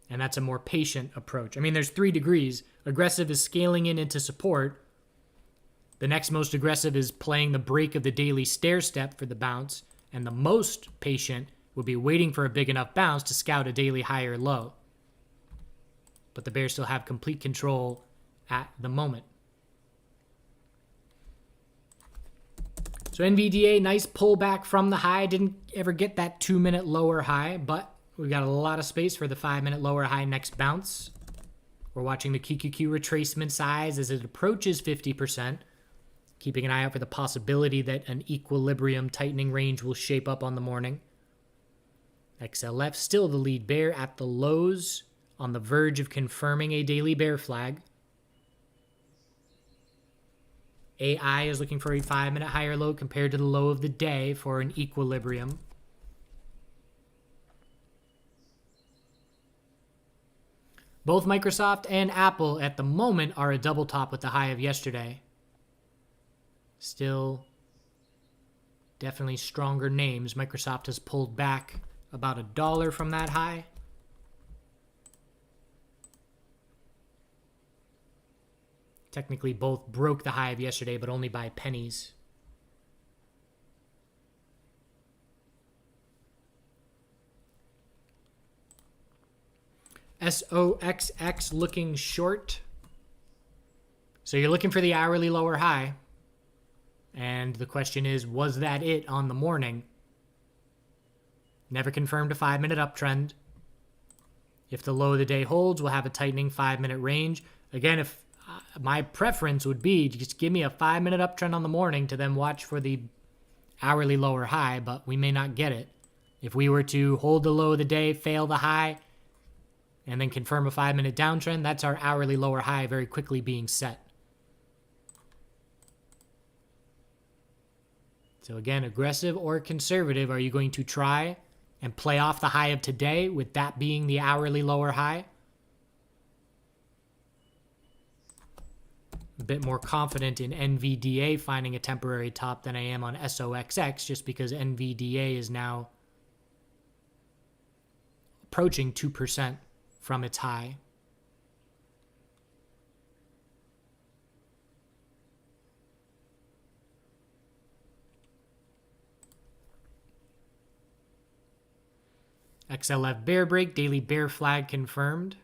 And that's a more patient approach. I mean, there's 3 degrees. Aggressive is scaling in into support. The next most aggressive is playing the break of the daily stair-step for the bounce, and the most patient would be waiting for a big enough bounce to scout a daily higher low. But the bears still have complete control at the moment. So NVDA, nice pullback from the high. Didn't ever get that 2-minute lower high, but we've got a lot of space for the 5-minute lower high next bounce. We're watching the QQQ retracement size as it approaches 50%, keeping an eye out for the possibility that an equilibrium tightening range will shape up on the morning. XLF still the lead bear at the lows, on the verge of confirming a daily bear flag. AI is looking for a 5-minute higher low compared to the low of the day for an equilibrium. Both Microsoft and Apple at the moment are a double top with the high of yesterday. Still definitely stronger names. Microsoft has pulled back about $1 from that high. Technically both broke the high of yesterday, but only by pennies. SOXX looking short. So you're looking for the hourly lower high. And the question is, was that it on the morning? Never confirmed a 5-minute uptrend. If the low of the day holds, we'll have a tightening 5-minute range. Again, if my preference would be just give me a 5-minute uptrend on the morning to then watch for the hourly lower high, but we may not get it. If we were to hold the low of the day, fail the high, and then confirm a 5-minute downtrend, that's our hourly lower high very quickly being set. So again, aggressive or conservative, are you going to try and play off the high of today with that being the hourly lower high? A bit more confident in NVDA finding a temporary top than I am on SOXX, just because NVDA is now approaching 2% from its high. XLF bear break, daily bear flag confirmed.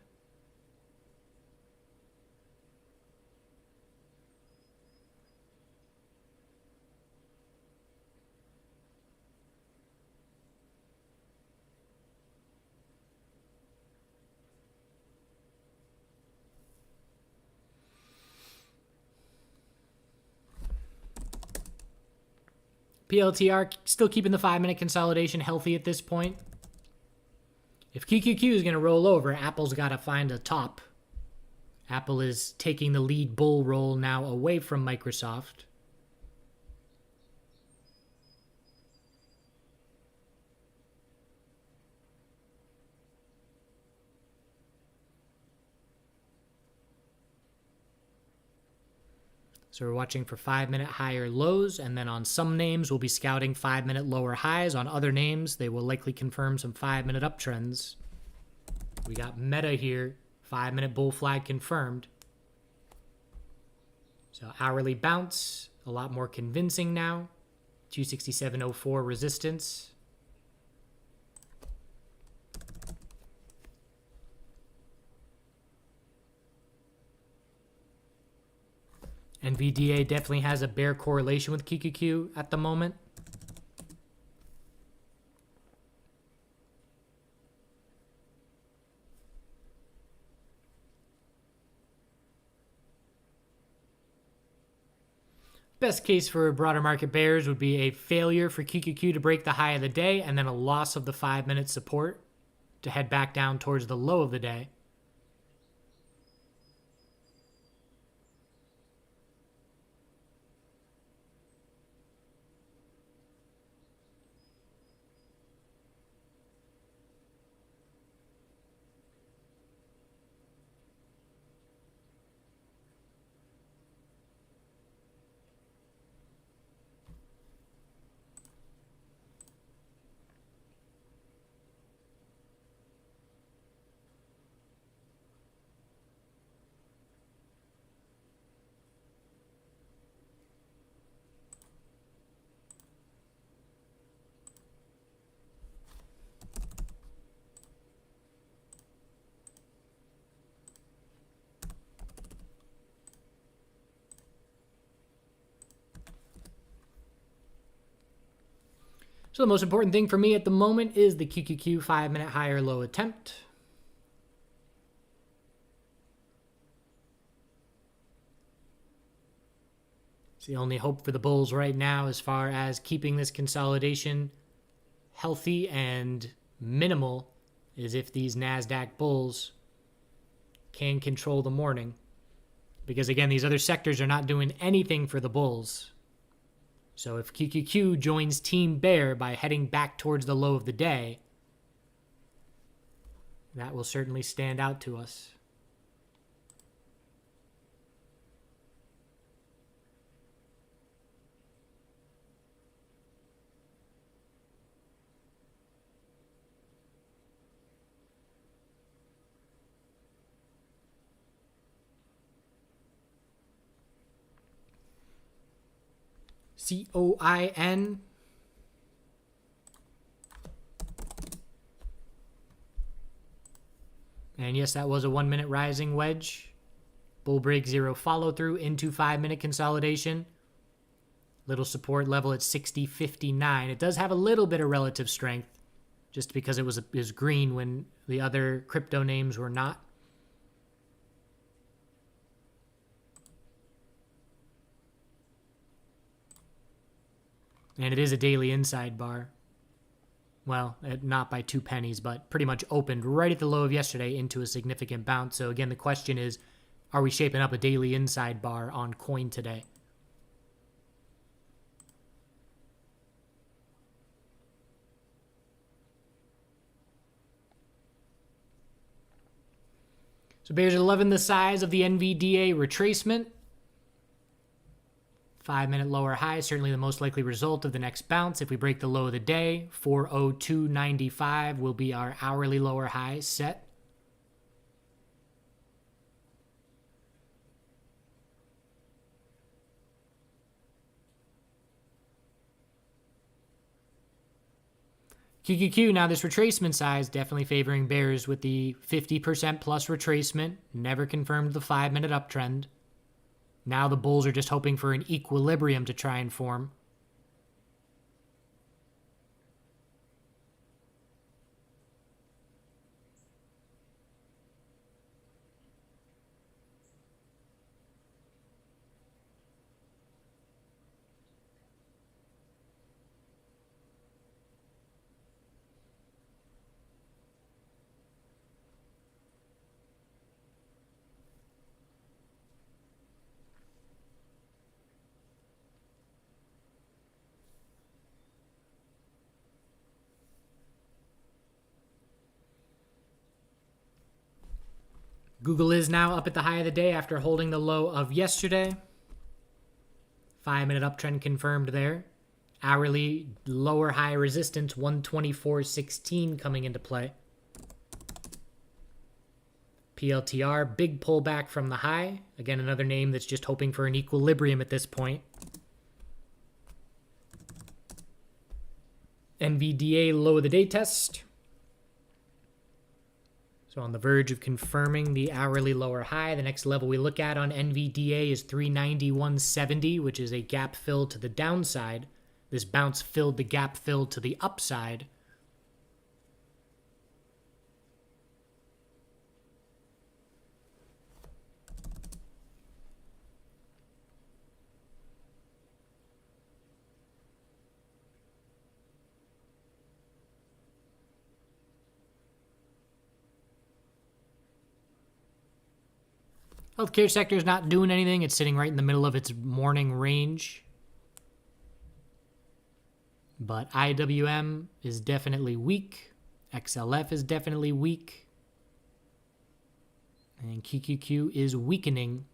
PLTR still keeping the 5-minute consolidation healthy at this point. If QQQ is going to roll over, Apple's got to find a top. Apple is taking the lead bull roll now away from Microsoft. So we're watching for 5-minute higher lows, and then on some names we'll be scouting 5-minute lower highs. On other names, they will likely confirm some 5-minute uptrends. We got Meta here, 5-minute bull flag confirmed. So hourly bounce, a lot more convincing now. 267.04 resistance. NVDA definitely has a bear correlation with QQQ at the moment. Best case for broader market bears would be a failure for QQQ to break the high of the day and then a loss of the 5-minute support to head back down towards the low of the day. So the most important thing for me at the moment is the QQQ 5-minute high or low attempt. It's the only hope for the bulls right now as far as keeping this consolidation healthy and minimal is if these NASDAQ bulls can control the morning. Because again, these other sectors are not doing anything for the bulls. So if QQQ joins Team Bear by heading back towards the low of the day, that will certainly stand out to us. COIN. And yes, that was a 1-minute rising wedge. Bull break 0 follow through into 5-minute consolidation. Little support level at 60.59. It does have a little bit of relative strength just because it was green when the other crypto names were not. And it is a daily inside bar. Well, not by 2 pennies, but pretty much opened right at the low of yesterday into a significant bounce. So again, the question is, are we shaping up a daily inside bar on coin today? So bears are loving the size of the NVDA retracement. 5-minute lower high, certainly the most likely result of the next bounce. If we break the low of the day, 402.95 will be our hourly lower high set. QQQ, now this retracement size definitely favoring bears with the 50% plus retracement. Never confirmed the 5-minute uptrend. Now the bulls are just hoping for an equilibrium to try and form. Google is now up at the high of the day after holding the low of yesterday. 5-minute uptrend confirmed there. Hourly lower high resistance 124.16 coming into play. PLTR, big pullback from the high. Again, another name that's just hoping for an equilibrium at this point. NVDA low of the day test. So on the verge of confirming the hourly lower high. The next level we look at on NVDA is 391.70, which is a gap fill to the downside. This bounce filled the gap fill to the upside. Healthcare sector is not doing anything. It's sitting right in the middle of its morning range. But IWM is definitely weak. XLF is definitely weak. And QQQ is weakening.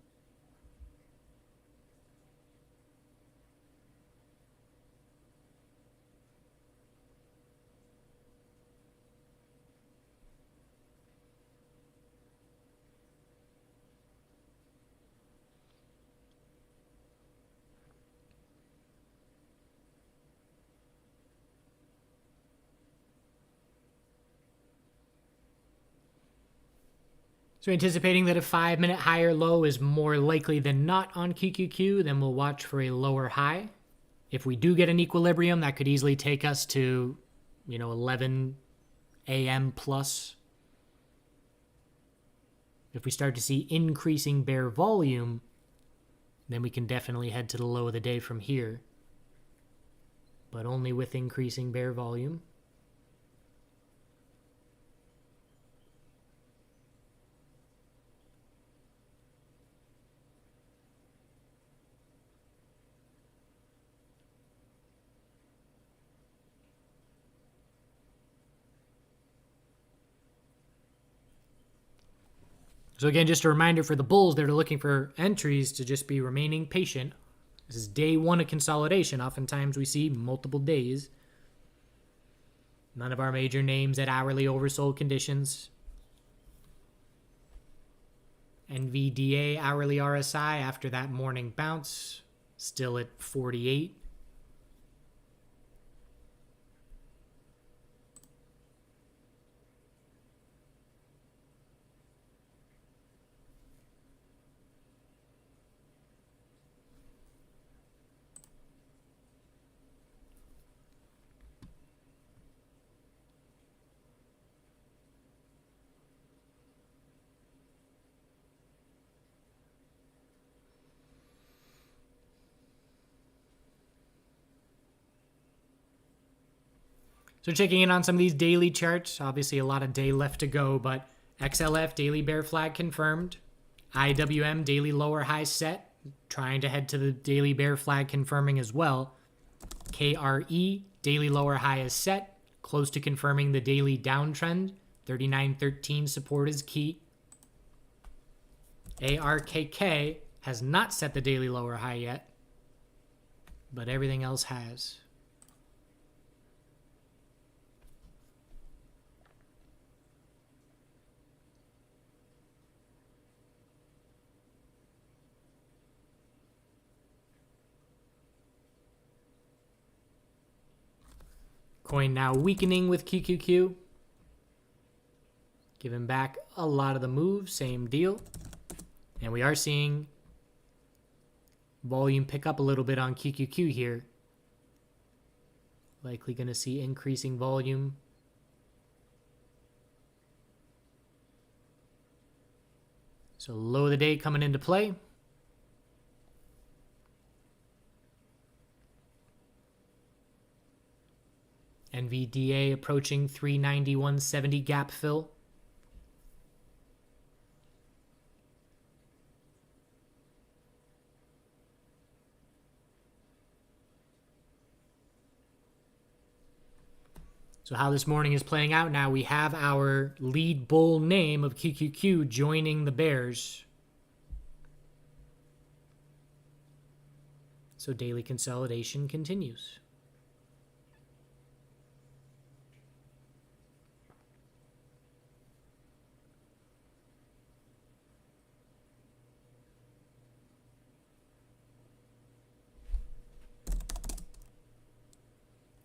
So anticipating that a 5-minute higher low is more likely than not on QQQ, then we'll watch for a lower high If we do get an equilibrium, that could easily take us to, 11 a.m. plus. If we start to see increasing bear volume, then we can definitely head to the low of the day from here. But only with increasing bear volume. So again, just a reminder for the bulls that are looking for entries to just be remaining patient. This is day one of consolidation. Oftentimes we see multiple days. None of our major names at hourly oversold conditions. NVDA hourly RSI after that morning bounce, still at 48. So checking in on some of these daily charts, obviously a lot of day left to go, but XLF daily bear flag confirmed. IWM daily lower high set, trying to head to the daily bear flag confirming as well. KRE daily lower high is set, close to confirming the daily downtrend. 39.13 support is key. ARKK has not set the daily lower high yet, but everything else has. Coin now weakening with QQQ. Giving back a lot of the moves, same deal. And we are seeing volume pick up a little bit on QQQ here. Likely going to see increasing volume. So low of the day coming into play. NVDA approaching 391.70 gap fill. So how this morning is playing out now, we have our lead bull name of QQQ joining the bears. So daily consolidation continues.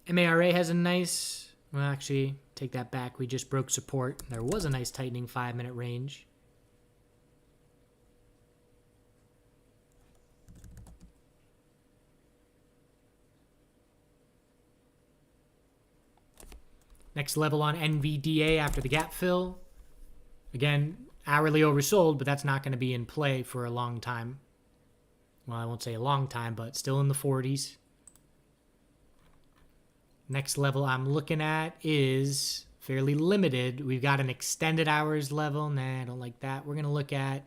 MARA has a nice, well, actually, take that back. We just broke support. There was a nice tightening 5-minute range. Next level on NVDA after the gap fill. Again, hourly oversold, but that's not going to be in play for a long time. Well, I won't say a long time, but still in the 40s. Next level I'm looking at is fairly limited. We've got an extended hours level. Nah, I don't like that. We're going to look at,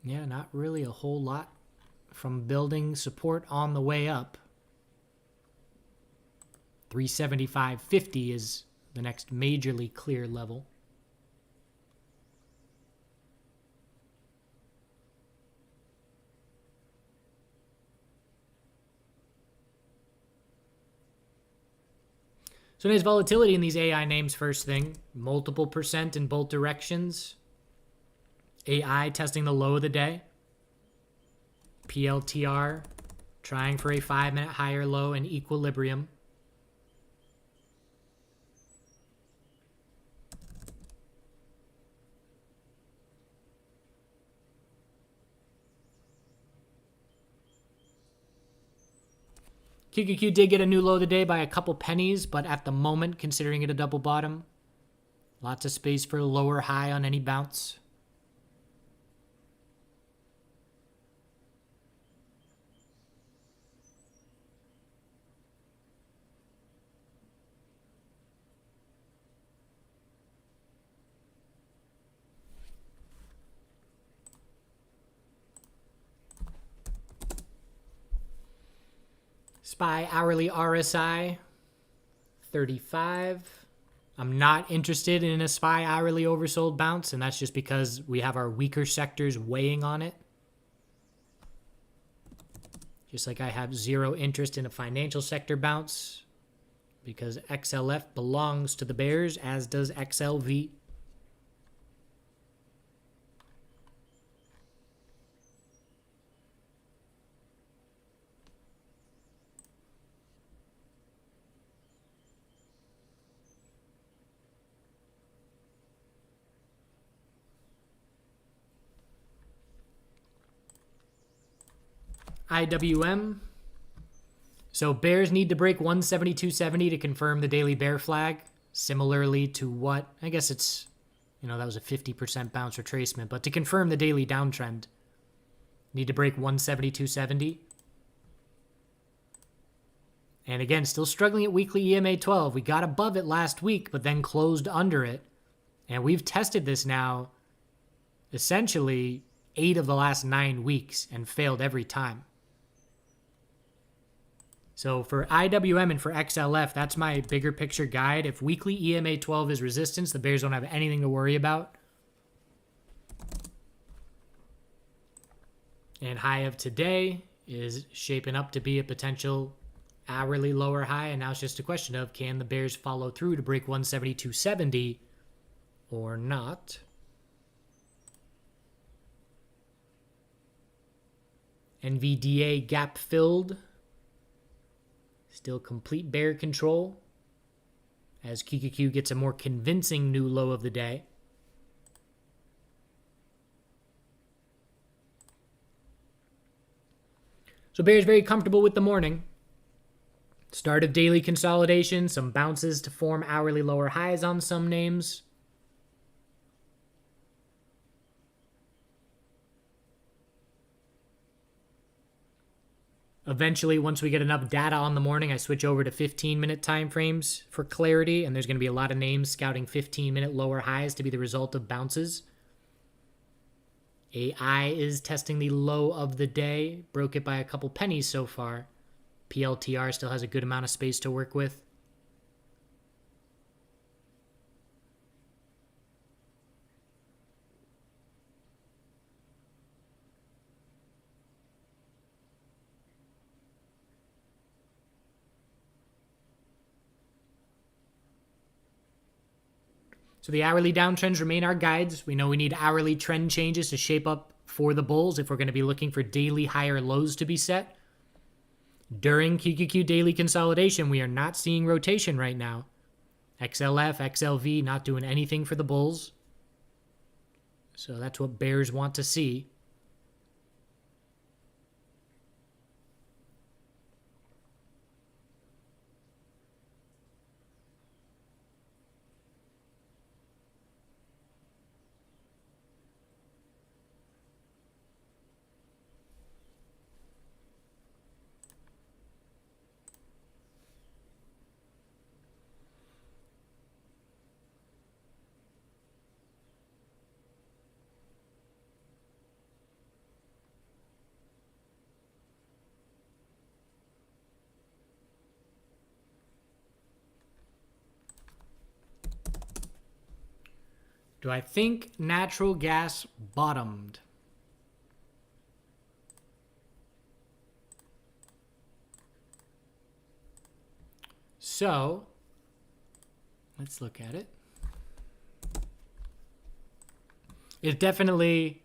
yeah, not really a whole lot from building support on the way up. 375.50 is the next majorly clear level. So nice volatility in these AI names first thing. Multiple percent in both directions. AI testing the low of the day. PLTR trying for a 5-minute higher low in equilibrium. QQQ did get a new low of the day by a couple pennies, but at the moment, considering it a double bottom, lots of space for a lower high on any bounce. SPY hourly RSI, 35. I'm not interested in a SPY hourly oversold bounce, and that's just because we have our weaker sectors weighing on it. Just like I have zero interest in a financial sector bounce because XLF belongs to the bears, as does XLV. IWM. So bears need to break 172.70 to confirm the daily bear flag. Similarly to what, I guess it's, that was a 50% bounce retracement, but to confirm the daily downtrend, need to break 172.70. And again, still struggling at weekly EMA 12. We got above it last week, but then closed under it. And we've tested this now essentially 8 of the last 9 weeks and failed every time. So for IWM and for XLF, that's my bigger picture guide. If weekly EMA 12 is resistance, the bears don't have anything to worry about. And high of today is shaping up to be a potential hourly lower high. And now it's just a question of, can the bears follow through to break 172.70 or not? NVDA gap filled. Still complete bear control as QQQ gets a more convincing new low of the day. So bears very comfortable with the morning. Start of daily consolidation, some bounces to form hourly lower highs on some names. Eventually, once we get enough data on the morning, I switch over to 15-minute time frames for clarity, and there's going to be a lot of names scouting 15-minute lower highs to be the result of bounces. AI is testing the low of the day, broke it by a couple pennies so far. PLTR still has a good amount of space to work with. So the hourly downtrends remain our guides. We know we need hourly trend changes to shape up for the bulls if we're going to be looking for daily higher lows to be set. During QQQ daily consolidation, we are not seeing rotation right now. XLF, XLV not doing anything for the bulls. So that's what bears want to see. Do I think natural gas bottomed? So, let's look at it. It definitely...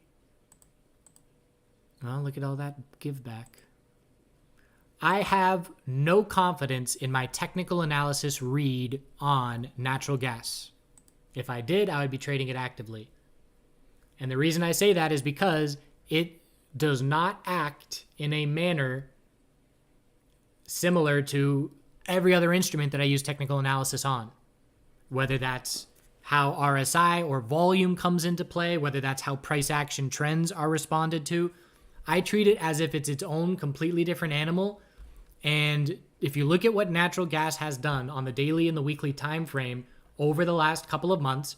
Well, look at all that give back. I have no confidence in my technical analysis read on natural gas. If I did, I would be trading it actively. And the reason I say that is because it does not act in a manner similar to every other instrument that I use technical analysis on, whether that's how RSI or volume comes into play, whether that's how price action trends are responded to. I treat it as if it's its own completely different animal. And if you look at what natural gas has done on the daily and the weekly time frame over the last couple of months,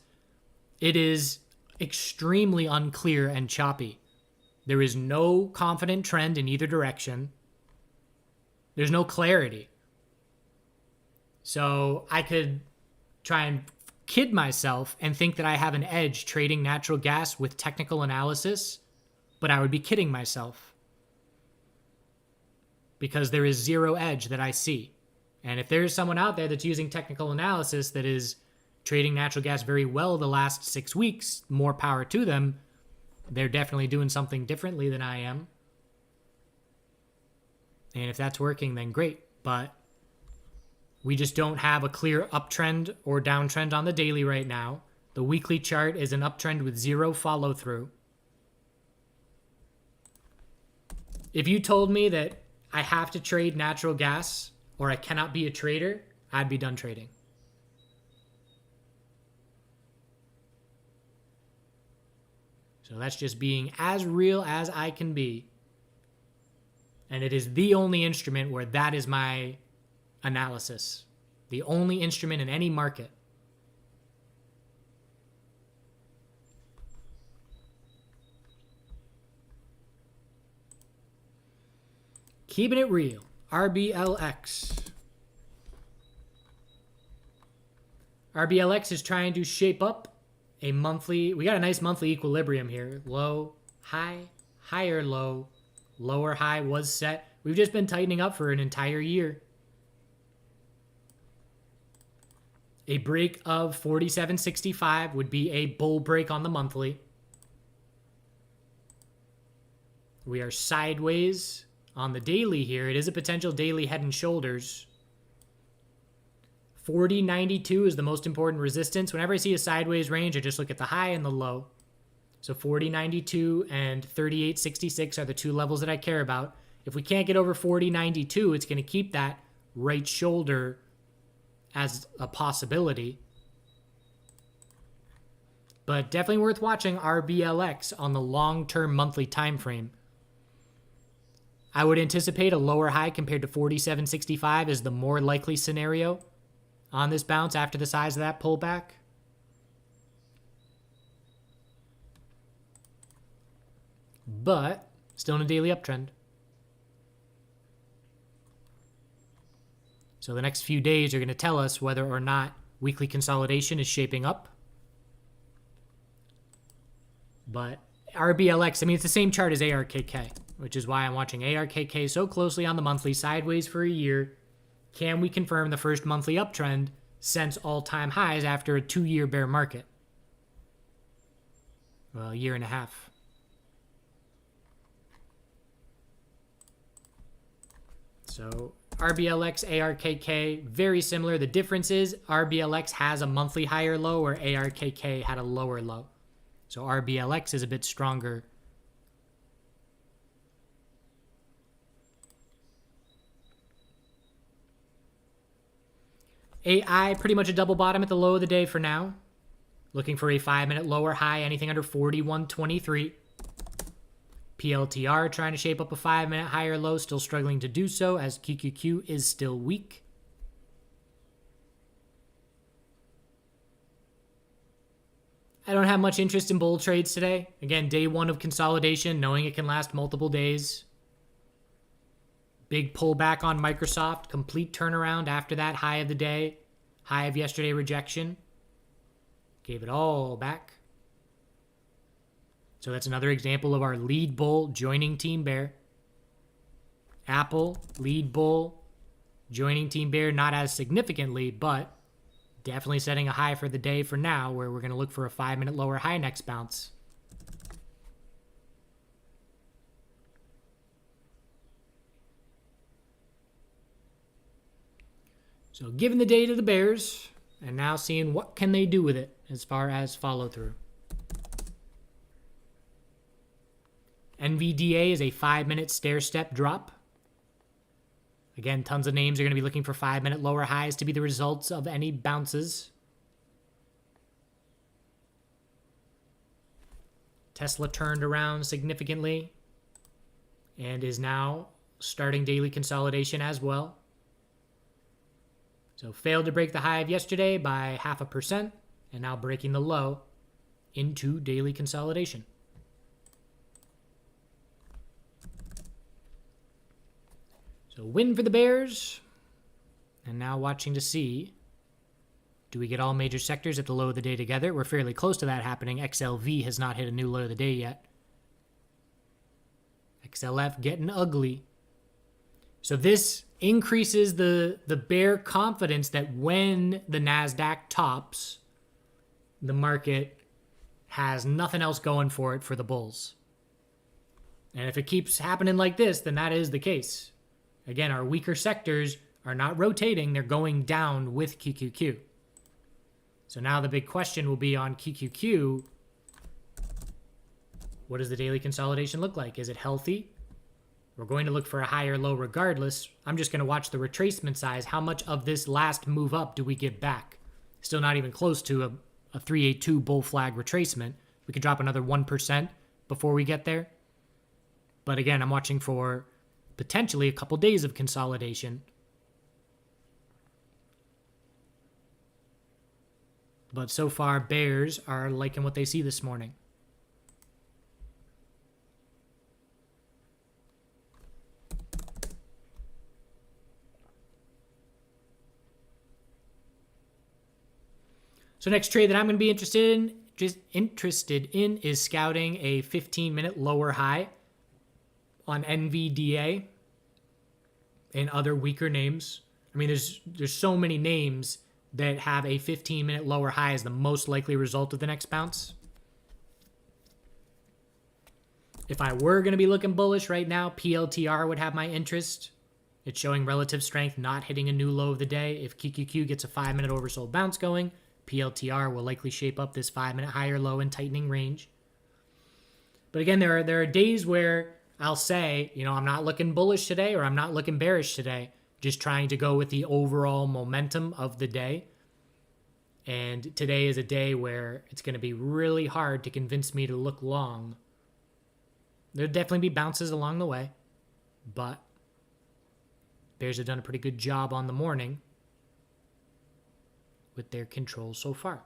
it is extremely unclear and choppy. There is no confident trend in either direction. There's no clarity. So I could try and kid myself and think that I have an edge trading natural gas with technical analysis, but I would be kidding myself because there is zero edge that I see. And if there's someone out there that's using technical analysis that is trading natural gas very well the last 6 weeks, more power to them. They're definitely doing something differently than I am. And if that's working, then great. But we just don't have a clear uptrend or downtrend on the daily right now. The weekly chart is an uptrend with zero follow through. If you told me that I have to trade natural gas or I cannot be a trader, I'd be done trading. So that's just being as real as I can be. And it is the only instrument where that is my analysis. The only instrument in any market. Keeping it real. RBLX. RBLX is trying to shape up a monthly. We got a nice monthly equilibrium here. Low, high, higher, low, lower high was set. We've just been tightening up for an entire year. A break of 47.65 would be a bull break on the monthly. We are sideways on the daily here. It is a potential daily head and shoulders. 40.92 is the most important resistance. Whenever I see a sideways range, I just look at the high and the low. So 40.92 and 38.66 are the two levels that I care about. If we can't get over 40.92, it's going to keep that right shoulder as a possibility. But definitely worth watching RBLX on the long-term monthly time frame. I would anticipate a lower high compared to 47.65 is the more likely scenario on this bounce after the size of that pullback. But still in a daily uptrend. So the next few days are going to tell us whether or not weekly consolidation is shaping up. But RBLX, I mean, it's the same chart as ARKK, which is why I'm watching ARKK so closely on the monthly, sideways for a year. Can we confirm the first monthly uptrend since all-time highs after a 2-year bear market? Well, a year and a half. So RBLX, ARKK, very similar. The difference is RBLX has a monthly higher low where ARKK had a lower low. So RBLX is a bit stronger. AI, pretty much a double bottom at the low of the day for now. Looking for a 5-minute lower high, anything under 41.23. PLTR trying to shape up a 5-minute higher low, still struggling to do so as QQQ is still weak. I don't have much interest in bull trades today. Again, day one of consolidation, knowing it can last multiple days. Big pullback on Microsoft, complete turnaround after that high of the day, high of yesterday rejection. Gave it all back. So that's another example of our lead bull joining team bear. Apple, lead bull, joining team bear, not as significantly, but definitely setting a high for the day for now, where we're going to look for a 5-minute lower high next bounce. So giving the day to the bears, and now seeing what can they do with it as far as follow through. NVDA is a 5-minute stair step drop. Again, tons of names are going to be looking for 5-minute lower highs to be the results of any bounces. Tesla turned around significantly and is now starting daily consolidation as well. So failed to break the high of yesterday by 0.5% and now breaking the low into daily consolidation. So win for the Bears. And now watching to see, do we get all major sectors at the low of the day together? We're fairly close to that happening. XLV has not hit a new low of the day yet. XLF getting ugly. So this increases the bear confidence that when the NASDAQ tops, the market has nothing else going for it for the bulls. And if it keeps happening like this, then that is the case. Again, our weaker sectors are not rotating. They're going down with QQQ. So now the big question will be on QQQ. What does the daily consolidation look like? Is it healthy? We're going to look for a higher low regardless. I'm just going to watch the retracement size. How much of this last move up do we get back? Still not even close to a 382 bull flag retracement. We could drop another 1% before we get there. But again, I'm watching for potentially a couple days of consolidation. But so far, bears are liking what they see this morning. So next trade that I'm going to be interested in is scouting a 15-minute lower high on NVDA and other weaker names. I mean, there's so many names that have a 15-minute lower high as the most likely result of the next bounce. If I were going to be looking bullish right now, PLTR would have my interest. It's showing relative strength, not hitting a new low of the day. If QQQ gets a 5-minute oversold bounce going, PLTR will likely shape up this 5-minute higher low and tightening range. But again, there are days where I'll say, I'm not looking bullish today or I'm not looking bearish today. Just trying to go with the overall momentum of the day. And today is a day where it's going to be really hard to convince me to look long. There'll definitely be bounces along the way, but bears have done a pretty good job on the morning with their control so far.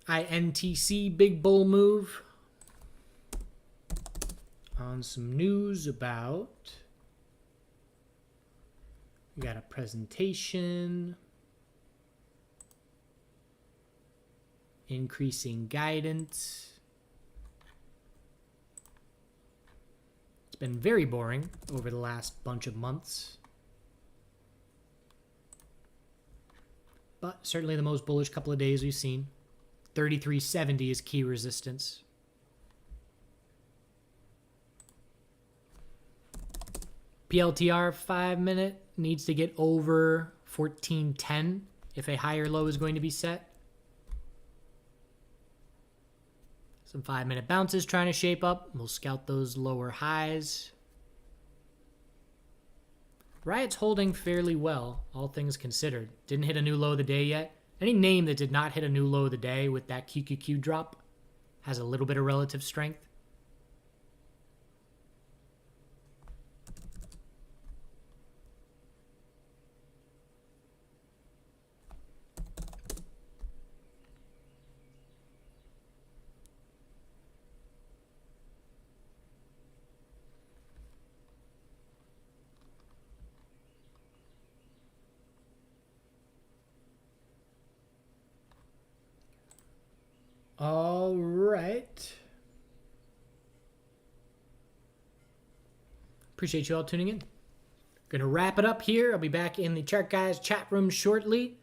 INTC big bull move on some news about, we got a presentation, increasing guidance. It's been very boring over the last bunch of months, but certainly the most bullish couple of days we've seen. 3370 is key resistance. PLTR 5-minute needs to get over 1410 if a higher low is going to be set. Some 5-minute bounces trying to shape up. We'll scout those lower highs. Riot's holding fairly well, all things considered. Didn't hit a new low of the day yet. Any name that did not hit a new low of the day with that QQQ drop has a little bit of relative strength. All right. Appreciate you all tuning in. Gonna wrap it up here. I'll be back in the Chart Guys chat room shortly.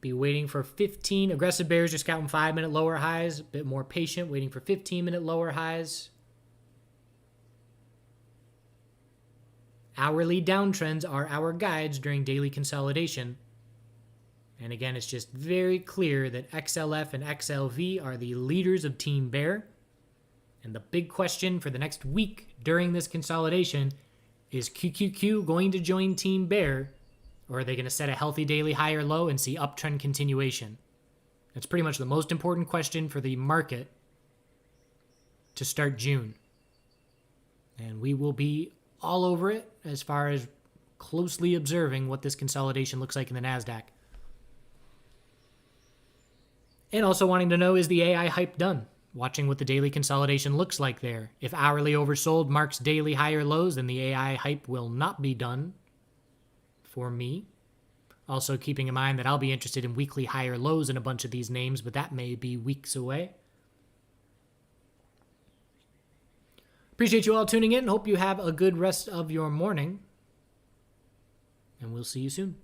Be waiting for 15. Aggressive bears just counting 5-minute lower highs. A bit more patient, waiting for 15-minute lower highs. Hourly downtrends are our guides during daily consolidation. And again, it's just very clear that XLF and XLV are the leaders of Team Bear. And the big question for the next week during this consolidation is QQQ going to join Team Bear, or are they going to set a healthy daily high or low and see uptrend continuation? That's pretty much the most important question for the market to start June. And we will be all over it as far as closely observing what this consolidation looks like in the NASDAQ. And also wanting to know, is the AI hype done? Watching what the daily consolidation looks like there. If hourly oversold marks daily higher lows, then the AI hype will not be done for me. Also keeping in mind that I'll be interested in weekly higher lows in a bunch of these names, but that may be weeks away. Appreciate you all tuning in. Hope you have a good rest of your morning. And we'll see you soon.